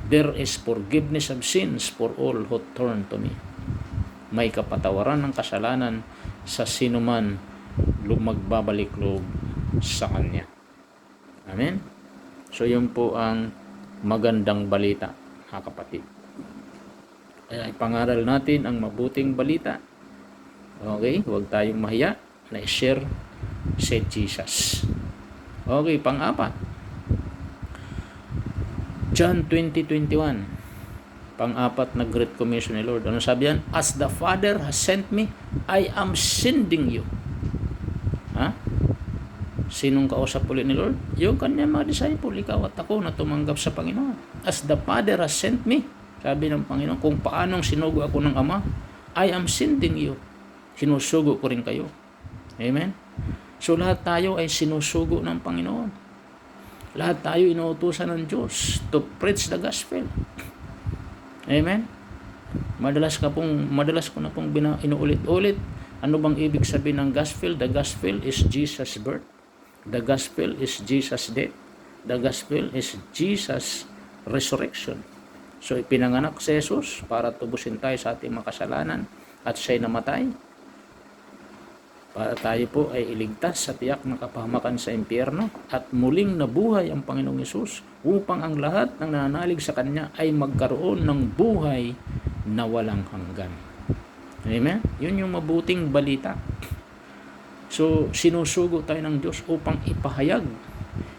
There is forgiveness of sins for all who turn to me. May kapatawaran ng kasalanan sa sinuman magbabalik loob sa Kanya. Amen? So yun po ang magandang balita, mga kapatid. Kaya ipangaral natin ang mabuting balita. Okay? Huwag tayong mahiya na i-share si Jesus. Okay, pang-apat. John 20:21. Pang-apat na Great Commission ni Lord. Ano sabi yan? As the Father has sent me, I am sending you. Ha? Sinong kausap ulit ni Lord? Yung kanyang mga disciple, ikaw at ako na tumanggap sa Panginoon. As the Father has sent me, sabi ng Panginoon, kung paanong sinugo ako ng Ama, I am sending you. Sinusugo ko rin kayo. Amen? So lahat tayo ay sinusugo ng Panginoon. Lahat tayo inuutusan ng Diyos to preach the gospel. Amen? Madalas ko na pong inuulit-ulit. Ano bang ibig sabihin ng gospel? The gospel is Jesus' birth. The gospel is Jesus' death. The gospel is Jesus' resurrection. So ipinanganak si Jesus para tubusin tayo sa ating makasalanan at siya'y namatay para tayo po ay iligtas sa tiyak na kapahamakan sa impyerno at muling nabuhay ang Panginoong Hesus upang ang lahat ng nananalig sa Kanya ay magkaroon ng buhay na walang hanggan. Amen? Yun yung mabuting balita. So, sinusugo tayo ng Diyos upang ipahayag,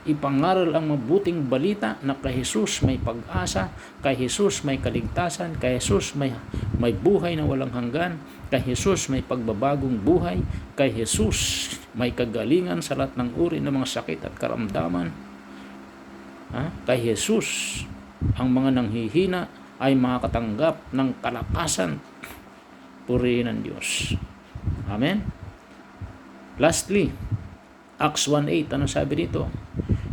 ipangaral ang mabuting balita na kay Jesus may pag-asa, kay Jesus may kaligtasan, kay Jesus may buhay na walang hanggan, kay Jesus may pagbabagong buhay, kay Jesus may kagalingan sa lahat ng uri ng mga sakit at karamdaman. Kay Jesus, ang mga nanghihina ay makakatanggap ng kalakasan. Purihin ng Diyos. Amen? Lastly, Acts 1:8, ano sabi dito?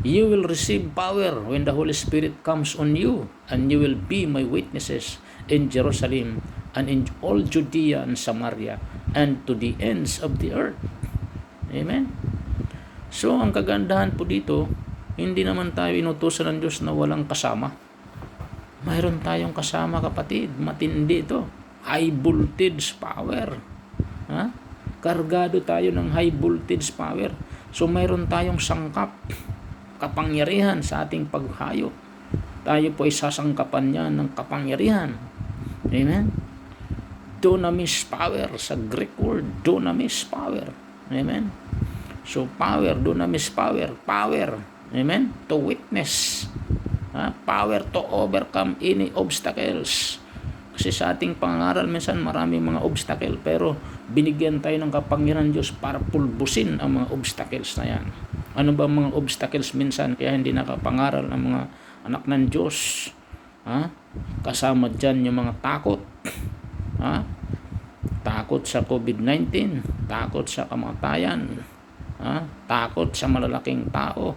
You will receive power when the Holy Spirit comes on you, and you will be my witnesses in Jerusalem and in all Judea and Samaria and to the ends of the earth. Amen? So, ang kagandahan po dito, hindi naman tayo inutusan ng Diyos na walang kasama. Mayroon tayong kasama, kapatid. Matindi ito. High voltage power. Kargado tayo ng high voltage power. So mayroon tayong sangkap, kapangyarihan sa ating paghayo. Tayo po ay sasangkapan niya ng kapangyarihan. Amen? Dunamis power, sa Greek word, dunamis power. Amen? So power, dunamis power, power. Amen? To witness. Power to overcome any obstacles. Kasi sa ating pangaral, minsan maraming mga obstacle, pero binigyan tayo ng kapangyarihan Diyos para pulbusin ang mga obstacles na yan. Ano ba mga obstacles minsan kaya hindi nakapangaral ang mga anak ng Diyos? Kasama dyan yung mga takot. Takot sa COVID-19, takot sa kamatayan, Takot sa malalaking tao.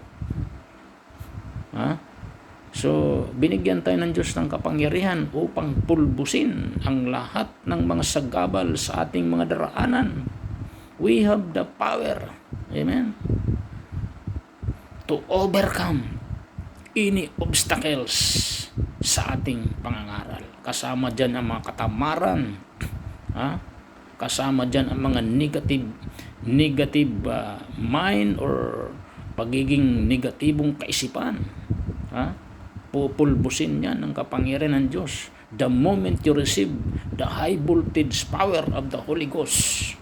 So, binigyan tayo ng Diyos ng kapangyarihan upang pulbusin ang lahat ng mga sagabal sa ating mga daraanan. We have the power, amen, to overcome any obstacles sa ating pangangaral. Kasama dyan ang mga katamaran, kasama dyan ang mga negative mind or pagiging negatibong kaisipan. Pupulbusin yan ng kapangyarihan ng Diyos. The moment you receive the high voltage power of the Holy Ghost,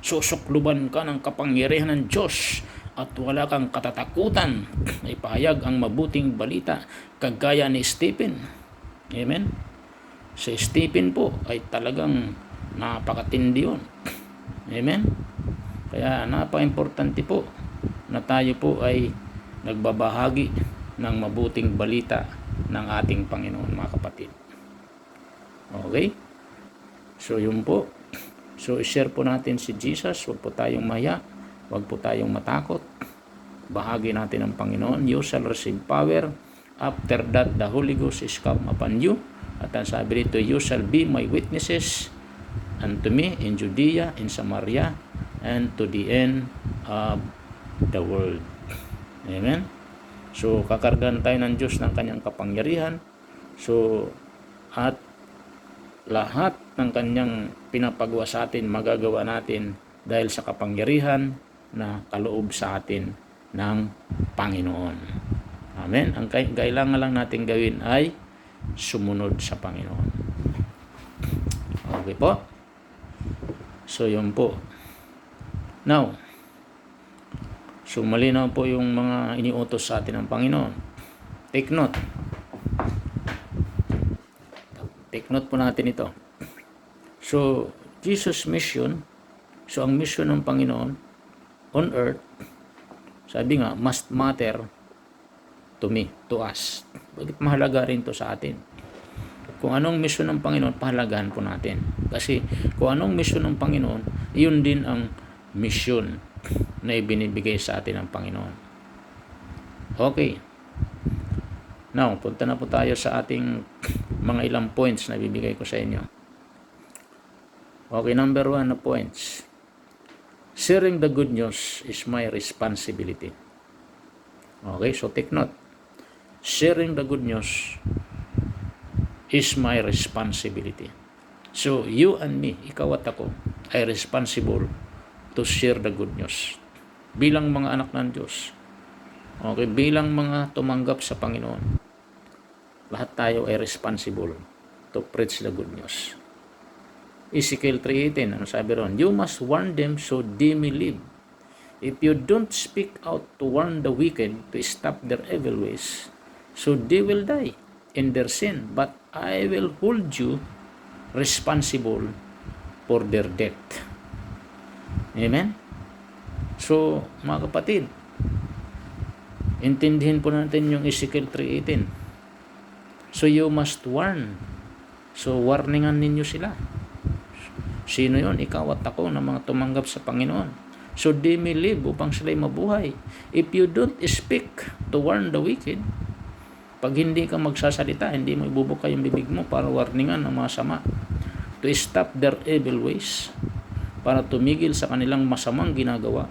susukluban ka ng kapangyarihan ng Diyos at wala kang katatakutan na ipahayag ang mabuting balita kagaya ni Stephen. Amen? Si Stephen po ay talagang napakatindi yun. Amen? Kaya napaka-importante po na tayo po ay nagbabahagi ng mabuting balita ng ating Panginoon, mga kapatid. Okay? So yun po. So i-share po natin si Jesus. Huwag po tayong maya. Huwag po tayong matakot. Bahagi natin ang Panginoon. You shall receive power. After that, the Holy Ghost is come upon you. At ang sabi dito, you shall be my witnesses unto me in Judea, in Samaria, and to the end of the world. Amen? So, kakargan tayo ng Diyos ng kanyang kapangyarihan. So, at lahat ng kanyang pinapagawa sa atin, magagawa natin dahil sa kapangyarihan na kaloob sa atin ng Panginoon. Amen? Ang kailangan lang natin gawin ay sumunod sa Panginoon. Okay po? So, yun po. Now, so malinaw po yung mga iniutos sa atin ng Panginoon. Take note. Take note po natin ito. So, Jesus' mission, so ang mission ng Panginoon on earth, sabi nga, must matter to me, to us. Bakit mahalaga rin to sa atin? Kung anong mission ng Panginoon, pahalagahan po natin. Kasi kung anong mission ng Panginoon, yun din ang mission na ibinibigay sa atin ng Panginoon. Okay. Now, punta na po tayo sa ating mga ilang points na bibigay ko sa inyo. Okay, number 1 na points. Sharing the good news is my responsibility. Okay, so take note. Sharing the good news is my responsibility. So, you and me, ikaw at ako, ay responsible to share the good news. Bilang mga anak ng Diyos. Okay, bilang mga tumanggap sa Panginoon. Lahat tayo ay responsible to preach the good news. Ezekiel 3:18, ano sabi ron? You must warn them so they may live. If you don't speak out to warn the wicked to stop their evil ways, so they will die in their sin, but I will hold you responsible for their death. Amen? So, mga kapatid, intindihin po natin yung Ezekiel 3:18. So, you must warn. So, warningan ninyo sila. Sino yun? Ikaw at ako na mga tumanggap sa Panginoon. So, they may live upang sila'y mabuhay. If you don't speak to warn the wicked, pag hindi ka magsasalita, hindi mo ibubuka yung bibig mo para warningan ang mga sama, to stop their evil ways, para tumigil sa kanilang masamang ginagawa.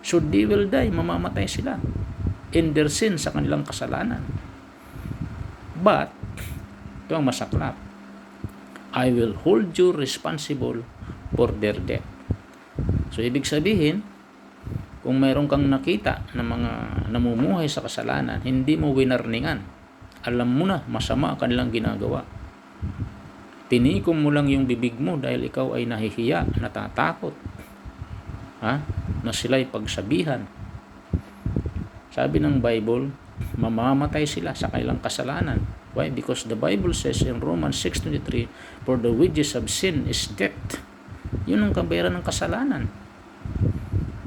So they will die, mamamatay sila in their sin, sa kanilang kasalanan. But, ito ang masaklap, I will hold you responsible for their death. So ibig sabihin, kung mayroon kang nakita na mga namumuhay sa kasalanan, hindi mo winarningan, alam mo na masama ang kanilang ginagawa, tinikom mo lang yung bibig mo dahil ikaw ay nahihiya, natatakot, na sila'y pagsabihan. Sabi ng Bible, mamamatay sila sa kanilang kasalanan. Why? Because the Bible says in Romans 6:23, for the wages of sin is death. Yun ang kabayaran ng kasalanan.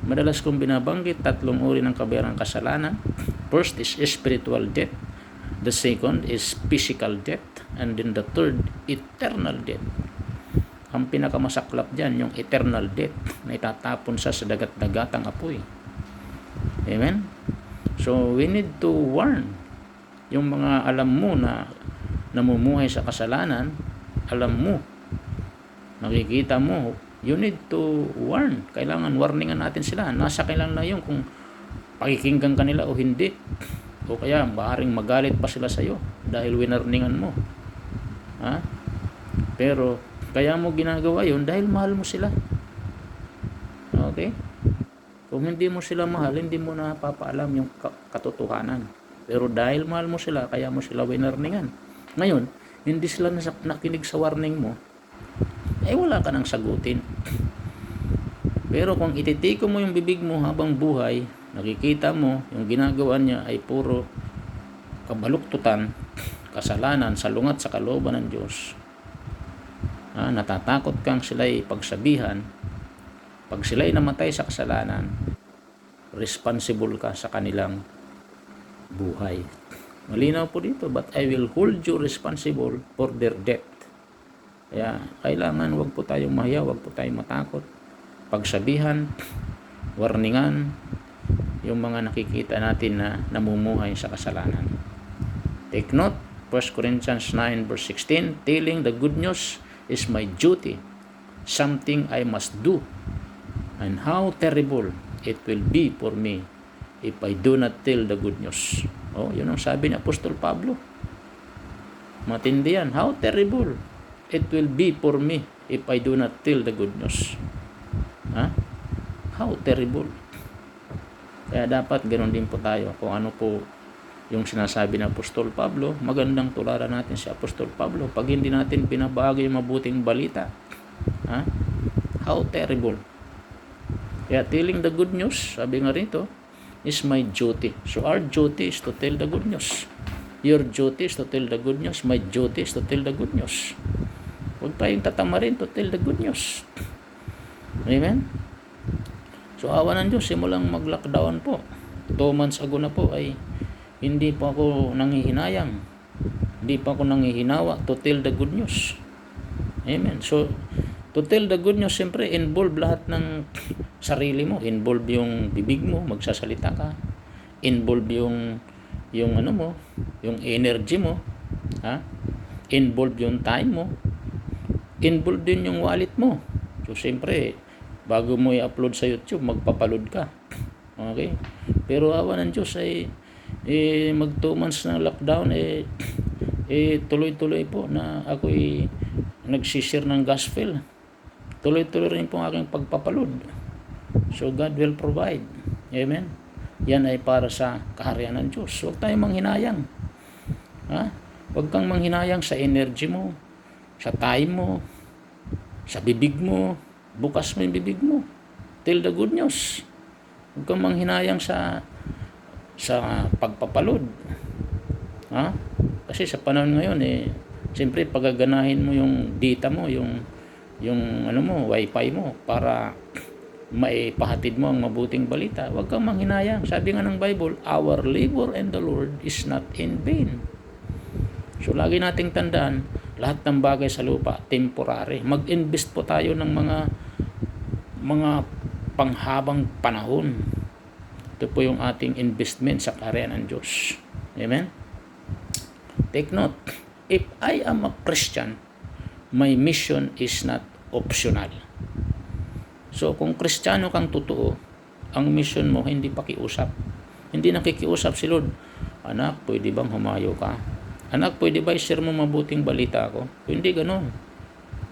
Madalas kong binabanggit, 3 uri ng kabayaran ng kasalanan. First is spiritual death. The second is physical death. And then the third, eternal death. Ang pinakamasaklap dyan, yung eternal death, na itatapon sa dagat-dagatang apoy. Amen? So, we need to warn yung mga alam mo na namumuhay sa kasalanan, alam mo, nakikita mo, you need to warn. Kailangan warningan natin sila. Nasa kailan na yun kung pakikinggan kanila o hindi. O kaya maaaring magalit pa sila sa iyo dahil winarningan mo. Ha? Pero kaya mo ginagawa yun dahil mahal mo sila. Okay? Kung hindi mo sila mahal, hindi mo na papaalam yung katotohanan. Pero dahil mahal mo sila, kaya mo sila winarningan. Ngayon, hindi sila nakinig sa warning mo, wala ka nang sagutin. Pero kung ititiko mo yung bibig mo habang buhay, nakikita mo yung ginagawa niya ay puro kabaluktutan, kasalanan, salungat sa kalooban ng Diyos. Natatakot kang sila'y pagsabihan. Pag sila'y namatay sa kasalanan, responsible ka sa kanilang buhay. Malinaw po dito, but I will hold you responsible for their death. Kaya kailangan wag po tayong mahiya, wag po tayong matakot. Pagsabihan, warningan yung mga nakikita natin na namumuhay sa kasalanan. Take note, 1 Corinthians 9 verse 16, telling the good news is my duty, something I must do. And how terrible it will be for me if I do not tell the good news. Yun ang sabi ni Apostol Pablo. Matindi yan. How terrible it will be for me if I do not tell the good news. How terrible. Kaya dapat ganoon din po tayo. Kung ano po yung sinasabi ni Apostol Pablo, magandang tularan natin si Apostol Pablo. Pag hindi natin binabago yung mabuting balita, how terrible. Kaya telling the good news, sabi nga rito, is my duty. So our duty is to tell the good news. Your duty is to tell the good news. My duty is to tell the good news. Huwag tayong tatamarin to tell the good news. Amen? So awa ng Diyos, simulang mag-lockdown po. 2 months ago na po ay hindi pa ako nanghihinayang. Hindi pa ako nanghihinawa to tell the good news. Amen? So to tell the good news, siyempre involve lahat ng sarili mo. Involve yung bibig mo, magsasalita ka. Involve yung ano mo, yung energy mo. Involve yung time mo. Involve din yung wallet mo. So siyempre, bago mo i-upload sa YouTube, magpapaload ka. Okay? Pero awa ng Diyos ay mag 2 months na lockdown, tuloy-tuloy po na ako nagsishare ng gospel. Tuloy-tuloy rin po ang aking pagpapaload. So God will provide. Amen? Yan ay para sa kaharian ng Diyos. Huwag tayong manghinayang. Huwag kang manghinayang sa energy mo, sa time mo, sa bibig mo. Bukas mo yung bibig mo. Tell the good news. Huwag kang manghinayang sa pagpapaload. Kasi sa panahon ngayon, siyempre pagaganahin mo yung data mo, yung ano mo, wifi mo, para maipahatid mo ang mabuting balita. Huwag kang manghinayang. Sabi nga ng Bible, our labor in the Lord is not in vain. So lagi nating tandaan, lahat ng bagay sa lupa temporary. Mag-invest po tayo ng mga panghabang panahon. Ito po yung ating investment sa kaharian ng Diyos. Amen? Take note, if I am a Christian, my mission is not optional. So kung Kristiyano kang totoo, ang mission mo hindi pakiusap. Hindi nakikiusap si Lord. Anak, pwede bang humayo ka? Anak, pwede ba i-share mo mabuting balita ko? Hindi ganon.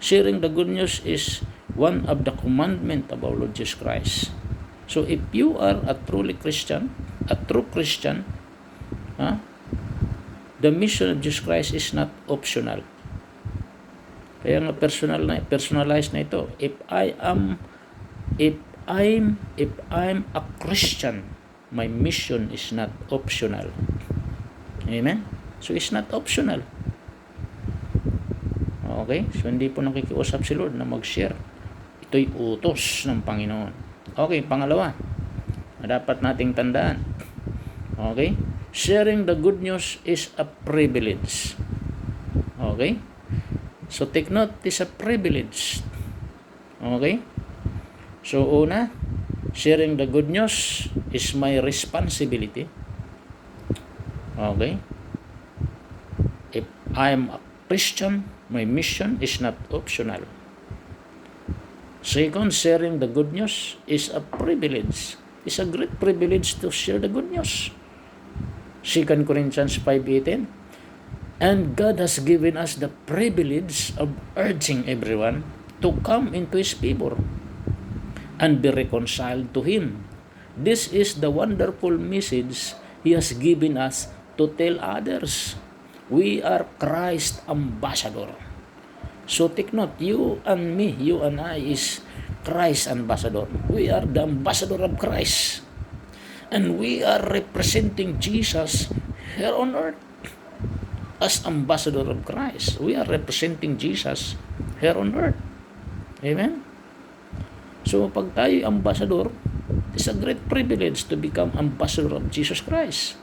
Sharing the good news is one of the commandment of our Lord Jesus Christ. So if you are a true Christian, the mission of Jesus Christ is not optional. Kaya nga personalized na ito. If I'm a Christian, my mission is not optional. Amen? So it's not optional. Okay? So hindi po nakikiusap si Lord na mag-share. Ito'y utos ng Panginoon. Okay, pangalawa, dapat nating tandaan. Okay? Sharing the good news is a privilege. Okay? So take note, it's a privilege. Okay? So una, Sharing the good news is my responsibility. Okay? If I'm a Christian, my mission is not optional. Second, sharing the good news is a privilege. It's a great privilege to share the good news. 2 Corinthians 5:18. And God has given us the privilege of urging everyone to come into His favor and be reconciled to Him. This is the wonderful message He has given us to tell others. We are Christ's ambassador. So take note, you and me, you and I is Christ's ambassador. We are the ambassador of Christ. And we are representing Jesus here on earth as ambassador of Christ. We are representing Jesus here on earth. Amen? So pag tayo ambassador, it's a great privilege to become ambassador of Jesus Christ.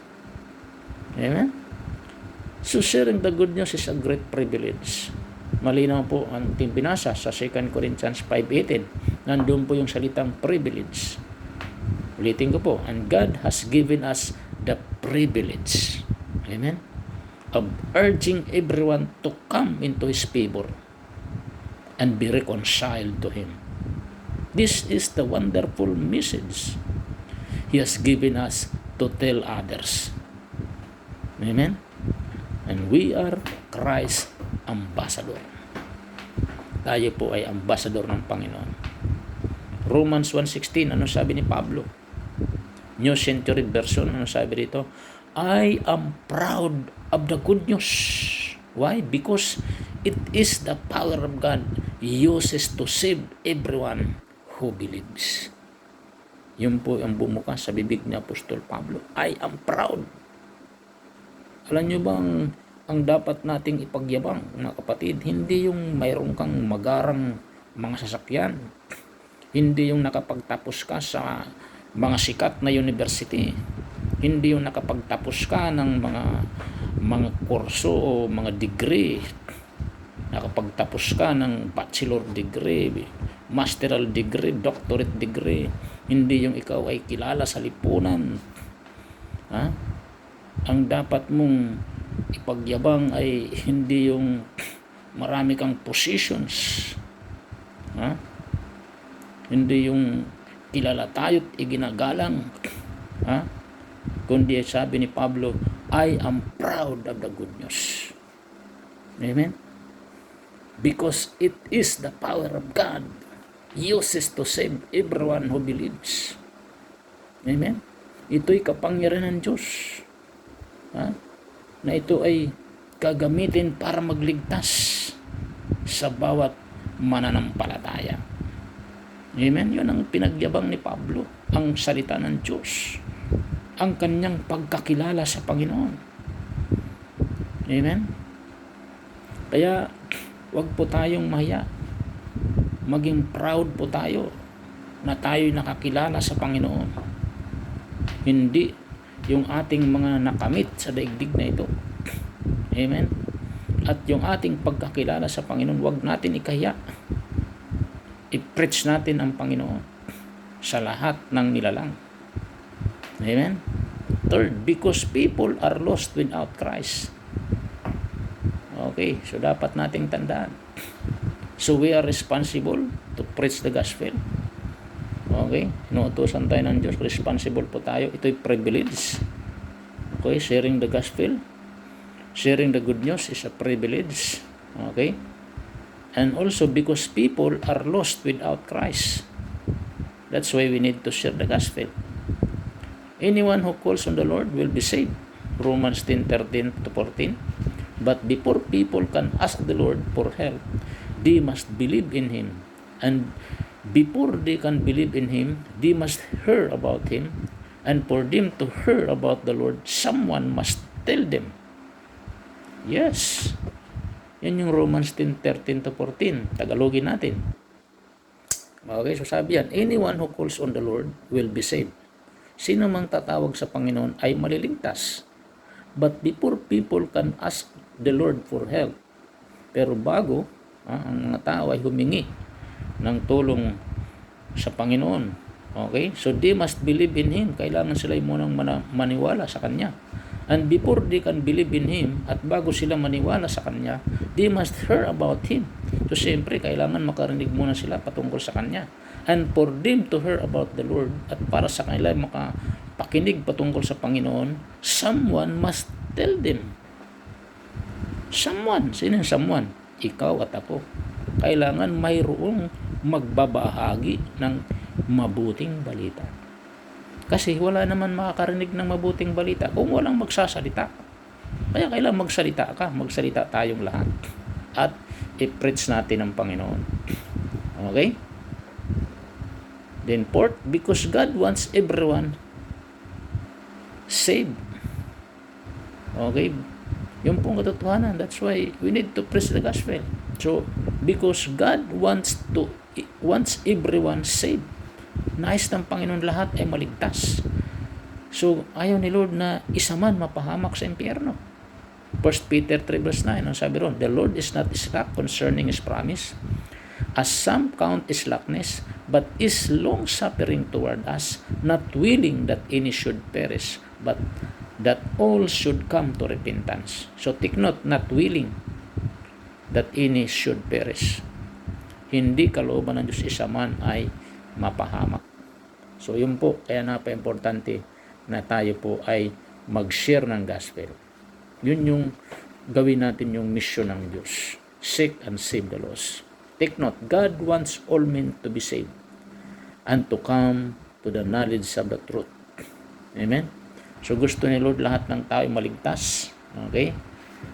Amen? So sharing the good news is a great privilege. Malinaw po ang ating binasa sa 2 Corinthians 5:18. Nandun po yung salitang privilege. Ulitin ko po, and God has given us the privilege, amen, of urging everyone to come into His favor and be reconciled to Him. This is the wonderful message He has given us to tell others. Amen? And we are Christ's ambassador. Tayo po ay ambassador ng Panginoon. Romans 1:16, ano sabi ni Pablo? New Century Version, ano sabi dito? I am proud of the good news. Why? Because it is the power of God uses to save everyone who believes. Yun po ang bumuka sa bibig ni Apostol Pablo. I am proud. Alam nyo bang ang dapat nating ipagyabang, mga kapatid, hindi yung mayroon kang magarang mga sasakyan, hindi yung nakapagtapos ka sa mga sikat na university, hindi yung nakapagtapos ka ng mga kurso o mga degree, nakapagtapos ka ng bachelor degree, masteral degree, doctorate degree, hindi yung ikaw ay kilala sa lipunan. Ang dapat mong ipagyabang ay hindi yung marami kang positions, hindi yung kilala tayo't iginagalang, kundi sabi ni Pablo, I am proud of the good news. Amen? Because it is the power of God uses to save everyone who believes. Amen? Ito'y kapangyarihan ng Diyos, na ito ay gagamitin para magligtas sa bawat mananampalataya. Amen? Yun ang pinagyabang ni Pablo, ang salita ng Diyos, ang kanyang pagkakilala sa Panginoon. Amen? Kaya wag po tayong mahiya, maging proud po tayo na tayo'y nakakilala sa Panginoon. Hindi yung ating mga nakamit sa daigdig na ito. Amen? At yung ating pagkakilala sa Panginoon, wag natin ikahiya. I-preach natin ang Panginoon sa lahat ng nilalang. Amen? Third, because people are lost without Christ. Okay, so dapat nating tandaan. So we are responsible to preach the gospel. Okay, inuutosan tayo ng Diyos, responsible po tayo. Ito'y privilege. Okay, sharing the gospel, sharing the good news is a privilege. Okay, and also because people are lost without Christ, that's why we need to share the gospel. Anyone who calls on the Lord will be saved. Romans 10:13-14. But before people can ask the Lord for help, they must believe in Him. And before they can believe in Him, they must hear about Him. And for them to hear about the Lord, someone must tell them. Yes. Yan yung Romans 10:13-14. Tagalogin natin. Okay, so sabi yan, anyone who calls on the Lord will be saved. Sino mang tatawag sa Panginoon ay maliligtas. But before people can ask the Lord for help, pero bago ang mga tao ay humingi ng tulong sa Panginoon, Okay? So they must believe in Him. Kailangan sila munang maniwala sa Kanya. And before they can believe in Him, at bago sila maniwala sa Kanya, they must hear about Him. So siyempre, kailangan makarinig muna sila patungkol sa Kanya. And for them to hear about the Lord, at para sa kanila makapakinig patungkol sa Panginoon, someone must tell them. Someone. Sino yung someone? Ikaw at ako. Kailangan mayroong magbabahagi ng mabuting balita. Kasi wala naman makakarinig ng mabuting balita kung walang magsasalita. Kaya kailangan magsalita ka. Magsalita tayong lahat. At i-preach natin ang Panginoon. Okay? Then fourth, because God wants everyone saved. Okay? Yung pong katotohanan. That's why we need to preach the gospel. So, because God wants everyone saved. Nais ng Panginoon lahat ay maligtas. So, ayaw ni Lord na isa man mapahamak sa impyerno. 1 Peter 3 verse 9, ang sabi ron, the Lord is not slack concerning His promise, as some count slackness, but is long-suffering toward us, not willing that any should perish, but that all should come to repentance. So, take note, not willing that any should perish. Hindi kalooban ng Diyos isa man ay mapahamak. So yun po, kaya napaka-importante na tayo po ay mag-share ng gospel. Yun yung gawin natin yung mission ng Diyos. Seek and save the lost. Take note, God wants all men to be saved and to come to the knowledge of the truth. Amen? So gusto ni Lord lahat ng tao ay maligtas. Okay?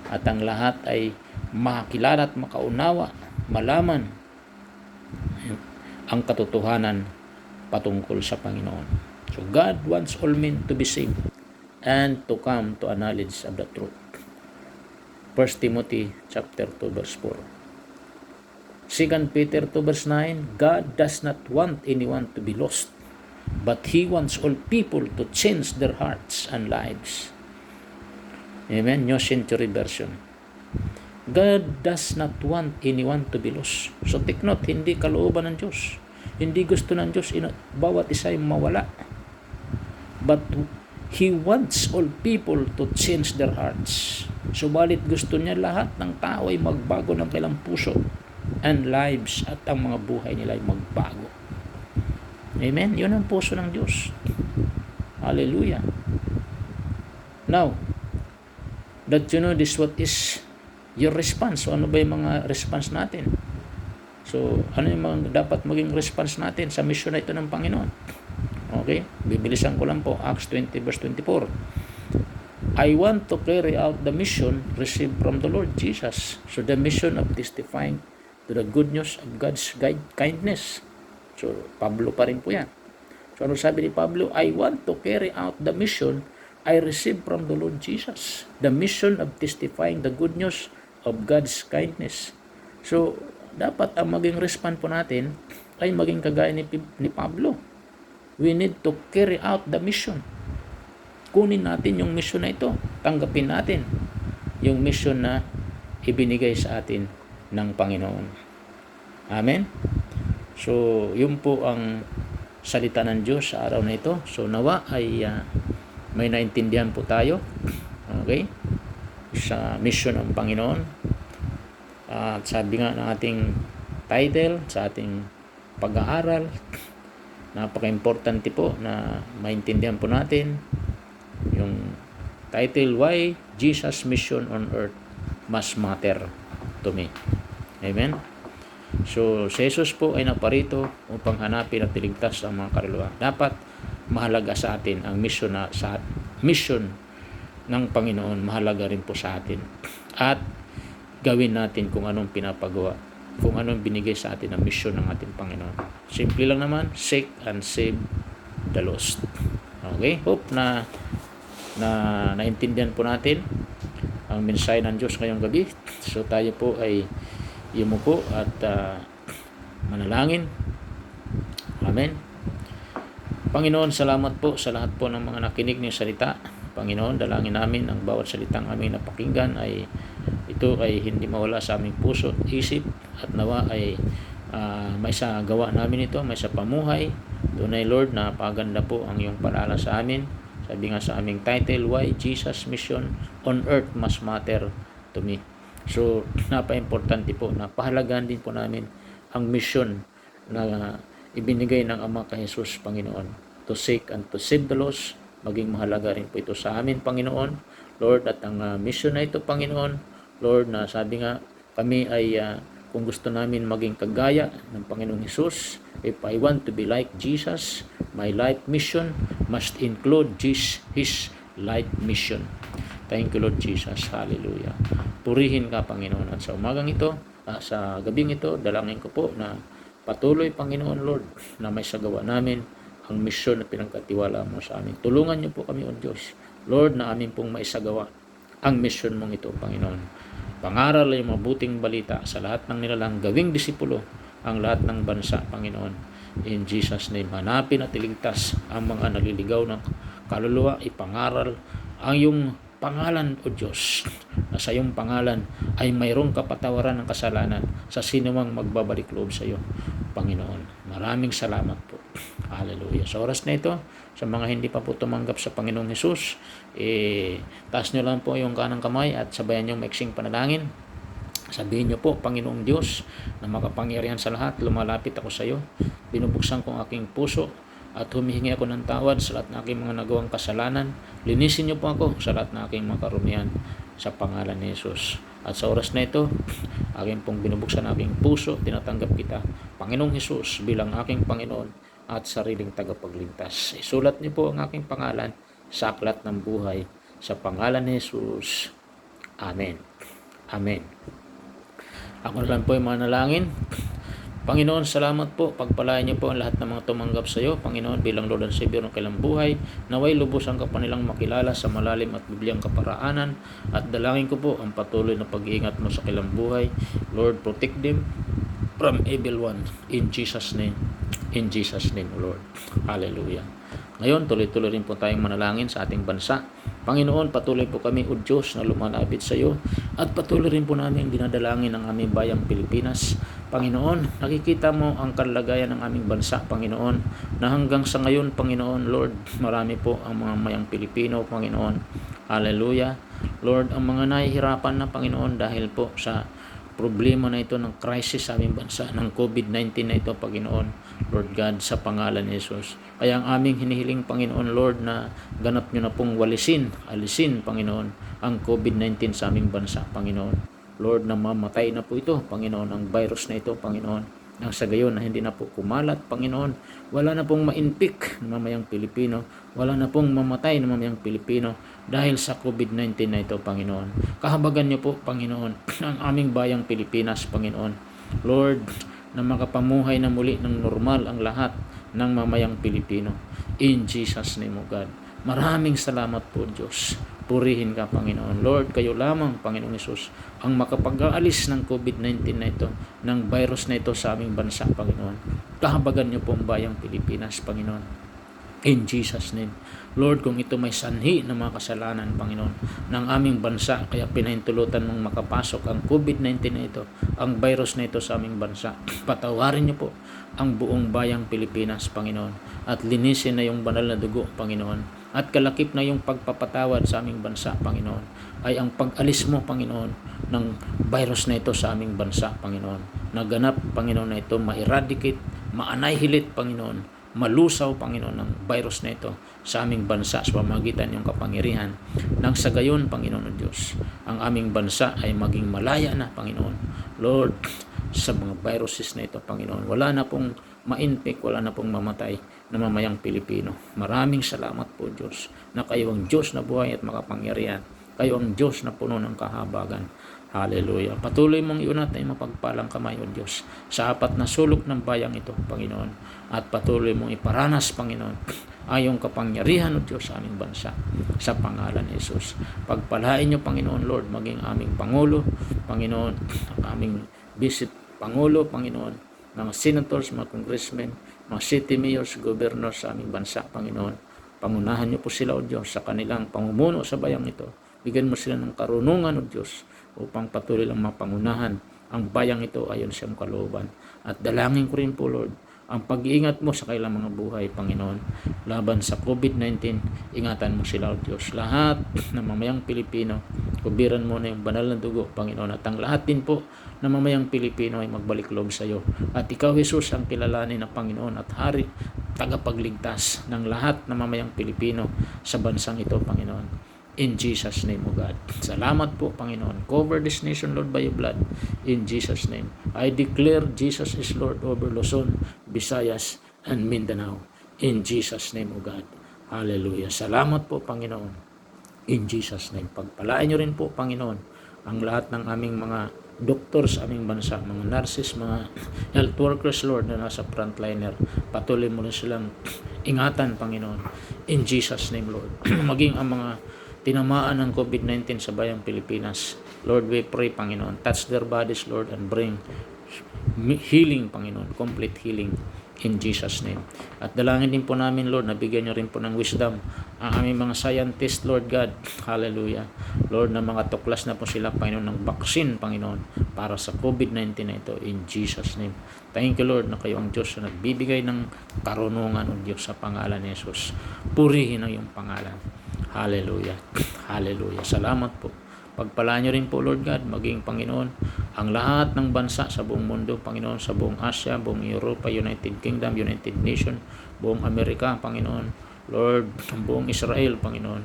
At ang lahat ay makakilala at makaunawa, malaman ang katotohanan patungkol sa Panginoon. So God wants all men to be saved and to come to a knowledge of the truth. 1 Timothy chapter 2 verse 4. 2 Peter 2 verse 9, God does not want anyone to be lost, but He wants all people to change their hearts and lives. Amen. New Century Version. God does not want anyone to be lost. So take note, hindi kalooban ng Diyos. Hindi gusto ng Diyos bawat isa ay mawala. But He wants all people to change their hearts. Subalit gusto niya lahat ng tao ay magbago ng kailang puso and lives, at ang mga buhay nila ay magbago. Amen? Yun ang puso ng Diyos. Hallelujah. Now, that you know this, what is your response? So, ano ba yung mga response natin? So, ano yung mga dapat maging response natin sa mission na ito ng Panginoon? Okay? Bibilisan ko lang po. Acts 20 verse 24. I want to carry out the mission received from the Lord Jesus. So, the mission of testifying to the good news of God's kindness. So, Pablo pa rin po yan. So, ano sabi ni Pablo? I want to carry out the mission I received from the Lord Jesus. The mission of testifying the good news of God's kindness. So, dapat ang maging response po natin ay maging kagaya ni Pablo. We need to carry out the mission. Kunin natin yung mission na ito. Tanggapin natin yung mission na ibinigay sa atin ng Panginoon. Amen? So, yun po ang salita ng Diyos sa araw na ito. So, nawa ay may naintindihan po tayo. Okay? Sa mission ng Panginoon. At sabi nga ng ating title sa ating pag-aaral, napaka-importante po na maintindihan po natin yung title, Why Jesus' Mission on Earth Must Matter to Me. Amen? So, si Jesus po ay naparito upang hanapin at iligtas ang mga kaluluwa. Dapat mahalaga sa atin ang mission ng Panginoon, mahalaga rin po sa atin. At gawin natin kung anong pinapagawa, kung anong binigay sa atin ang mission ng ating Panginoon. Simple lang naman, seek and save the lost. Okay? Hope na naintindihan po natin ang mensahe ng Diyos ngayong gabi. So tayo po ay yumuko at manalangin. Amen. Panginoon, salamat po sa lahat po ng mga nakinig ng salita. Panginoon, dalangin namin ang bawat salitang aming napakinggan ay ito ay hindi mawala sa aming puso at isip, at nawa ay may sa gawa namin ito, may sa pamuhay, Tunay Lord, napaganda po ang iyong paalala sa amin. Sabi nga sa aming title, Why Jesus Mission on Earth Must Matter to Me. So, napaka-importante po, napahalagaan din po namin ang mission na ibinigay ng Ama kay Jesus, Panginoon, to seek and to save the lost. Maging mahalaga rin po ito sa amin, Panginoon, Lord, at ang mission na ito, Panginoon, Lord, na sabi nga, kami ay kung gusto namin maging kagaya ng Panginoong Jesus, if I want to be like Jesus, my life mission must include His life mission. Thank you, Lord Jesus. Hallelujah. Purihin ka, Panginoon. At sa umagang ito, sa gabing ito, dalangin ko po na patuloy, Panginoon Lord, na may sagawa namin ang misyon na pinagkatiwala mo sa amin. Tulungan niyo po kami, O Diyos, Lord, na amin pong maisagawa ang misyon mong ito, Panginoon. Pangaral ay mabuting balita sa lahat ng nilalang gawing disipulo ang lahat ng bansa, Panginoon. In Jesus' name, hanapin at iligtas ang mga naliligaw ng kaluluwa. Ipangaral ang iyong pangalan, O Diyos, na sa iyong pangalan ay mayroong kapatawaran ng kasalanan sa sinumang magbabalik loob sa iyo, Panginoon. Maraming salamat po. Hallelujah. Sa oras na ito, sa mga hindi pa po tumanggap sa Panginoong Hesus, taas nyo lang po yung kanang kamay at sabayan nyo maiksing panalangin. Sabihin nyo po, Panginoong Diyos na makapangyarihan sa lahat, lumalapit ako sa iyo. Binubuksan ko ang aking puso at humihingi ako ng tawad sa lahat ng aking mga nagawang kasalanan. Linisin niyo po ako sa lahat ng aking mga karumihan sa pangalan ni Jesus. At sa oras na ito, aking pong binubuksan ang aking puso, tinatanggap kita, Panginoong Jesus, bilang aking Panginoon at sariling tagapagligtas. Isulat niyo po ang aking pangalan sa aklat ng buhay sa pangalan ni Jesus. Amen. Amen. Ako na lang po yung manalangin. Panginoon, salamat po. Pagpalain niyo po ang lahat ng mga tumanggap sa iyo, Panginoon, bilang Lord and Savior ng kailang buhay. Naway lubos ang kapanilang makilala sa malalim at bibliang kaparaanan. At dalangin ko po ang patuloy na pag-iingat mo sa kailang buhay. Lord, protect them from evil one. In Jesus' name. In Jesus' name, Lord. Hallelujah. Ngayon, tuloy-tuloy rin po tayong manalangin sa ating bansa. Panginoon, patuloy po kami, O Diyos, na lumalapit sa iyo at patuloy rin po namin dinadalangin ang aming bayang Pilipinas. Panginoon, nakikita mo ang kalagayan ng aming bansa, Panginoon, na hanggang sa ngayon, Panginoon, Lord, marami po ang mga mayang Pilipino, Panginoon. Hallelujah. Lord, ang mga nahihirapan na, Panginoon, dahil po sa problema na ito ng crisis sa aming bansa, ng COVID-19 na ito, Panginoon, Lord God, sa pangalan ni Jesus. Kaya ang aming hinihiling, Panginoon, Lord, na ganap nyo na pong alisin, Panginoon, ang COVID-19 sa aming bansa, Panginoon. Lord, na mamatay na po ito, Panginoon, ang virus na ito, Panginoon. Nang sa gayon na hindi na po kumalat, Panginoon, wala na pong ma-infect na mamayang Pilipino, wala na pong mamatay na mamayang Pilipino dahil sa COVID-19 na ito, Panginoon. Kahabagan niyo po, Panginoon, ang aming bayang Pilipinas, Panginoon. Lord, na makapamuhay na muli ng normal ang lahat ng mamayang Pilipino. In Jesus' name, O God. Maraming salamat po, Diyos. Purihin ka, Panginoon. Lord, kayo lamang, Panginoong Hesus, ang makapag-aalis ng COVID-19 na ito, ng virus na ito sa aming bansa, Panginoon. Kahabagan niyo po ang bayang Pilipinas, Panginoon. In Jesus' name. Lord, kung ito may sanhi ng mga kasalanan, Panginoon, ng aming bansa, kaya pinahintulutan mong makapasok ang COVID-19 na ito, ang virus na ito sa aming bansa, patawarin niyo po ang buong bayang Pilipinas, Panginoon, at linisin na yung banal na dugo, Panginoon, at kalakip na yung pagpapatawad sa aming bansa, Panginoon, ay ang pag-alis mo, Panginoon, ng virus na ito sa aming bansa, Panginoon. Naganap, Panginoon, na ito ma-eradicate, ma-annihilate, Panginoon, malusaw, Panginoon, ng virus na ito sa aming bansa sa pamamagitan ng kapangyarihan. Nang sa gayon, Panginoon Diyos, ang aming bansa ay maging malaya na, Panginoon. Lord, sa mga viruses na ito, Panginoon, wala na pong ma-infect, wala na pong mamatay na mamayang Pilipino. Maraming salamat po, Diyos, na kayo ang Diyos na buhay at makapangyarihan. Kayo ang Diyos na puno ng kahabagan. Hallelujah. Patuloy mong iunat na mapagpalang kamay, O Diyos, sa apat na sulok ng bayang ito, Panginoon. At patuloy mong iparanas, Panginoon, ayong kapangyarihan, O Diyos, sa aming bansa. Sa pangalan ni Jesus. Pagpalain niyo, Panginoon, Lord, maging aming Pangulo, Panginoon, aming Vice Pangulo, Panginoon, mga senators, mga congressmen, mga city mayors, governors sa aming bansa, Panginoon. Pangunahan niyo po sila, O Diyos, sa kanilang pamumuno sa bayang ito. Bigyan mo sila ng karunungan, O Diyos, upang patuloy lang mapangunahan ang bayang ito ayon sa iyong kalooban. At dalangin ko rin po, Lord, ang pag-iingat mo sa kailang mga buhay, Panginoon, laban sa COVID-19. Ingatan mo sila, O Diyos. Lahat ng mamayang Pilipino, kubiran mo na yung banal na dugo, Panginoon, at ang lahat din po ng mamayang Pilipino ay magbalik loob sa iyo. At ikaw, Jesus, ang kilalanin na Panginoon at Hari, tagapagligtas ng lahat ng mamayang Pilipino sa bansang ito, Panginoon. In Jesus' name, O God. Salamat po, Panginoon. Cover this nation, Lord, by your blood. In Jesus' name. I declare Jesus is Lord over Luzon, Visayas, and Mindanao. In Jesus' name, O God. Hallelujah. Salamat po, Panginoon. In Jesus' name. Pagpalain nyo rin po, Panginoon, ang lahat ng aming mga doktor sa aming bansa, mga nurses, mga health workers, Lord, na nasa frontliner. Patuloy mo rin silang ingatan, Panginoon. In Jesus' name, Lord. Maging ang mga tinamaan ng COVID-19 sa bayang Pilipinas, Lord, we pray, Panginoon, touch their bodies, Lord, and bring healing, Panginoon, complete healing in Jesus' name. At dalangin din po namin, Lord, nabigyan nyo rin po ng wisdom ang aming mga scientists, Lord God. Hallelujah. Lord, na mga tuklas na po sila, Panginoon, ng vaccine, Panginoon, para sa COVID-19 na ito, in Jesus' name. Thank you, Lord, na kayo ang Diyos na nagbibigay ng karunungan, O Diyos, sa pangalan ni Jesus. Purihin ang iyong pangalan. Hallelujah. Hallelujah. Salamat po. Pagpalaan nyo rin po, Lord God, maging Panginoon, ang lahat ng bansa sa buong mundo, Panginoon, sa buong Asia, buong Europa, United Kingdom, United Nation, buong Amerika, Panginoon, Lord, buong Israel, Panginoon.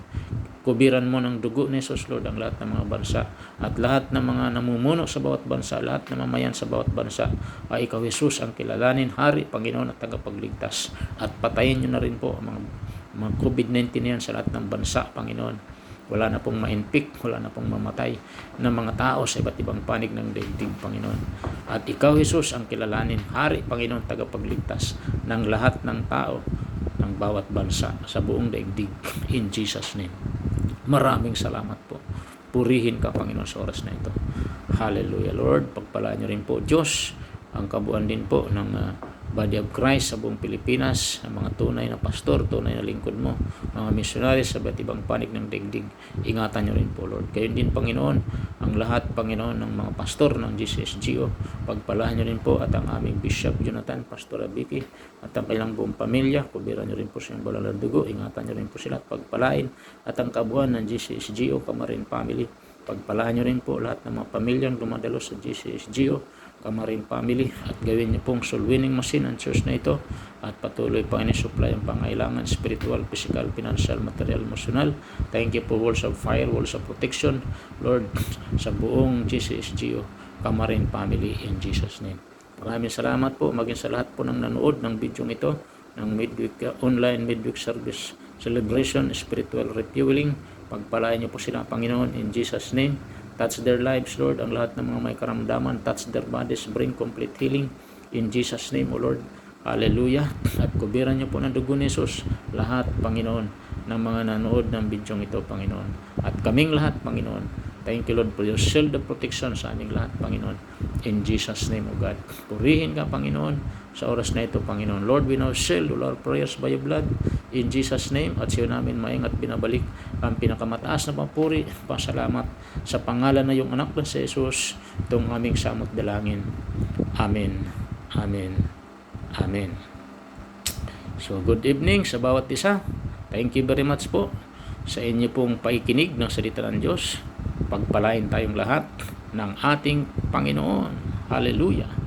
Kubiran mo ng dugo ni Jesus, Lord, ang lahat ng mga bansa at lahat ng mga namumuno sa bawat bansa, lahat ng mamayan sa bawat bansa ay ikaw, Jesus, ang kilalanin, Hari, Panginoon, at tagapagligtas. At patayin nyo na rin po ang mga COVID-19 na yan sa lahat ng bansa, Panginoon. Wala na pong ma-infect, wala na pong mamatay ng mga tao sa iba't ibang panig ng daigdig, Panginoon. At ikaw, Jesus, ang kilalanin, Hari, Panginoon, tagapagligtas ng lahat ng tao ng bawat bansa sa buong daigdig. In Jesus' name. Maraming salamat po. Purihin ka, Panginoon, sa oras na ito. Hallelujah, Lord. Pagpalaan nyo rin po, Diyos, ang kabuuan din po ng Body of Christ sa buong Pilipinas, ang mga tunay na pastor, tunay na lingkod mo, mga missionaries sa iba't ibang panig ng daigdig. Ingatan nyo rin po, Lord. Kayo din, Panginoon, ang lahat, Panginoon, ng mga pastor ng GCSGO. Pagpalahan nyo rin po at ang aming Bishop Jonathan, Pastor Vicky, at ang kailang buong pamilya. Kubiran nyo rin po sa iyong banal na dugo. Ingatan nyo rin po sila at pagpalain. At ang kabuuan ng GCSGO, Kamarin Family. Pagpalahan nyo rin po lahat ng mga pamilyang dumadalo sa GCSGO, Kamarin Family, at gawin niyo pong soul winning machine ang church na ito at patuloy pang ini-supply ang pangailangan spiritual, physical, financial, material, emotional. Thank you for walls of fire, walls of protection, Lord, sa buong GCSGO, Kamarin Family, in Jesus' name. Maraming salamat po, maging sa lahat po ng nanood ng video ito, ng online midweek service celebration, spiritual refueling. Pagpalain niyo po sila, Panginoon, in Jesus' name. Touch their lives, Lord, ang lahat ng mga may karamdaman. Touch their bodies, bring complete healing. In Jesus' name, O Lord. Hallelujah. At kubiran niyo po ng dugo ni Jesus lahat, Panginoon, ng mga nanood ng bidyong ito, Panginoon. At kaming lahat, Panginoon. Thank you, Lord, for your shield of protection sa aming lahat, Panginoon. In Jesus' name, O God. Purihin ka, Panginoon, sa oras na ito, Panginoon. Lord, we now shield all our prayers by your blood. In Jesus' name, at siyo namin maingat binabalik ang pinakamataas na papuri, pasalamat sa pangalan na yung anak ng si Jesus, itong aming samot dalangin. Amen. Amen. Amen. So, good evening sa bawat isa. Thank you very much po sa inyo pong paikinig ng salita ng Diyos. Pagpalain tayong lahat ng ating Panginoon. Hallelujah.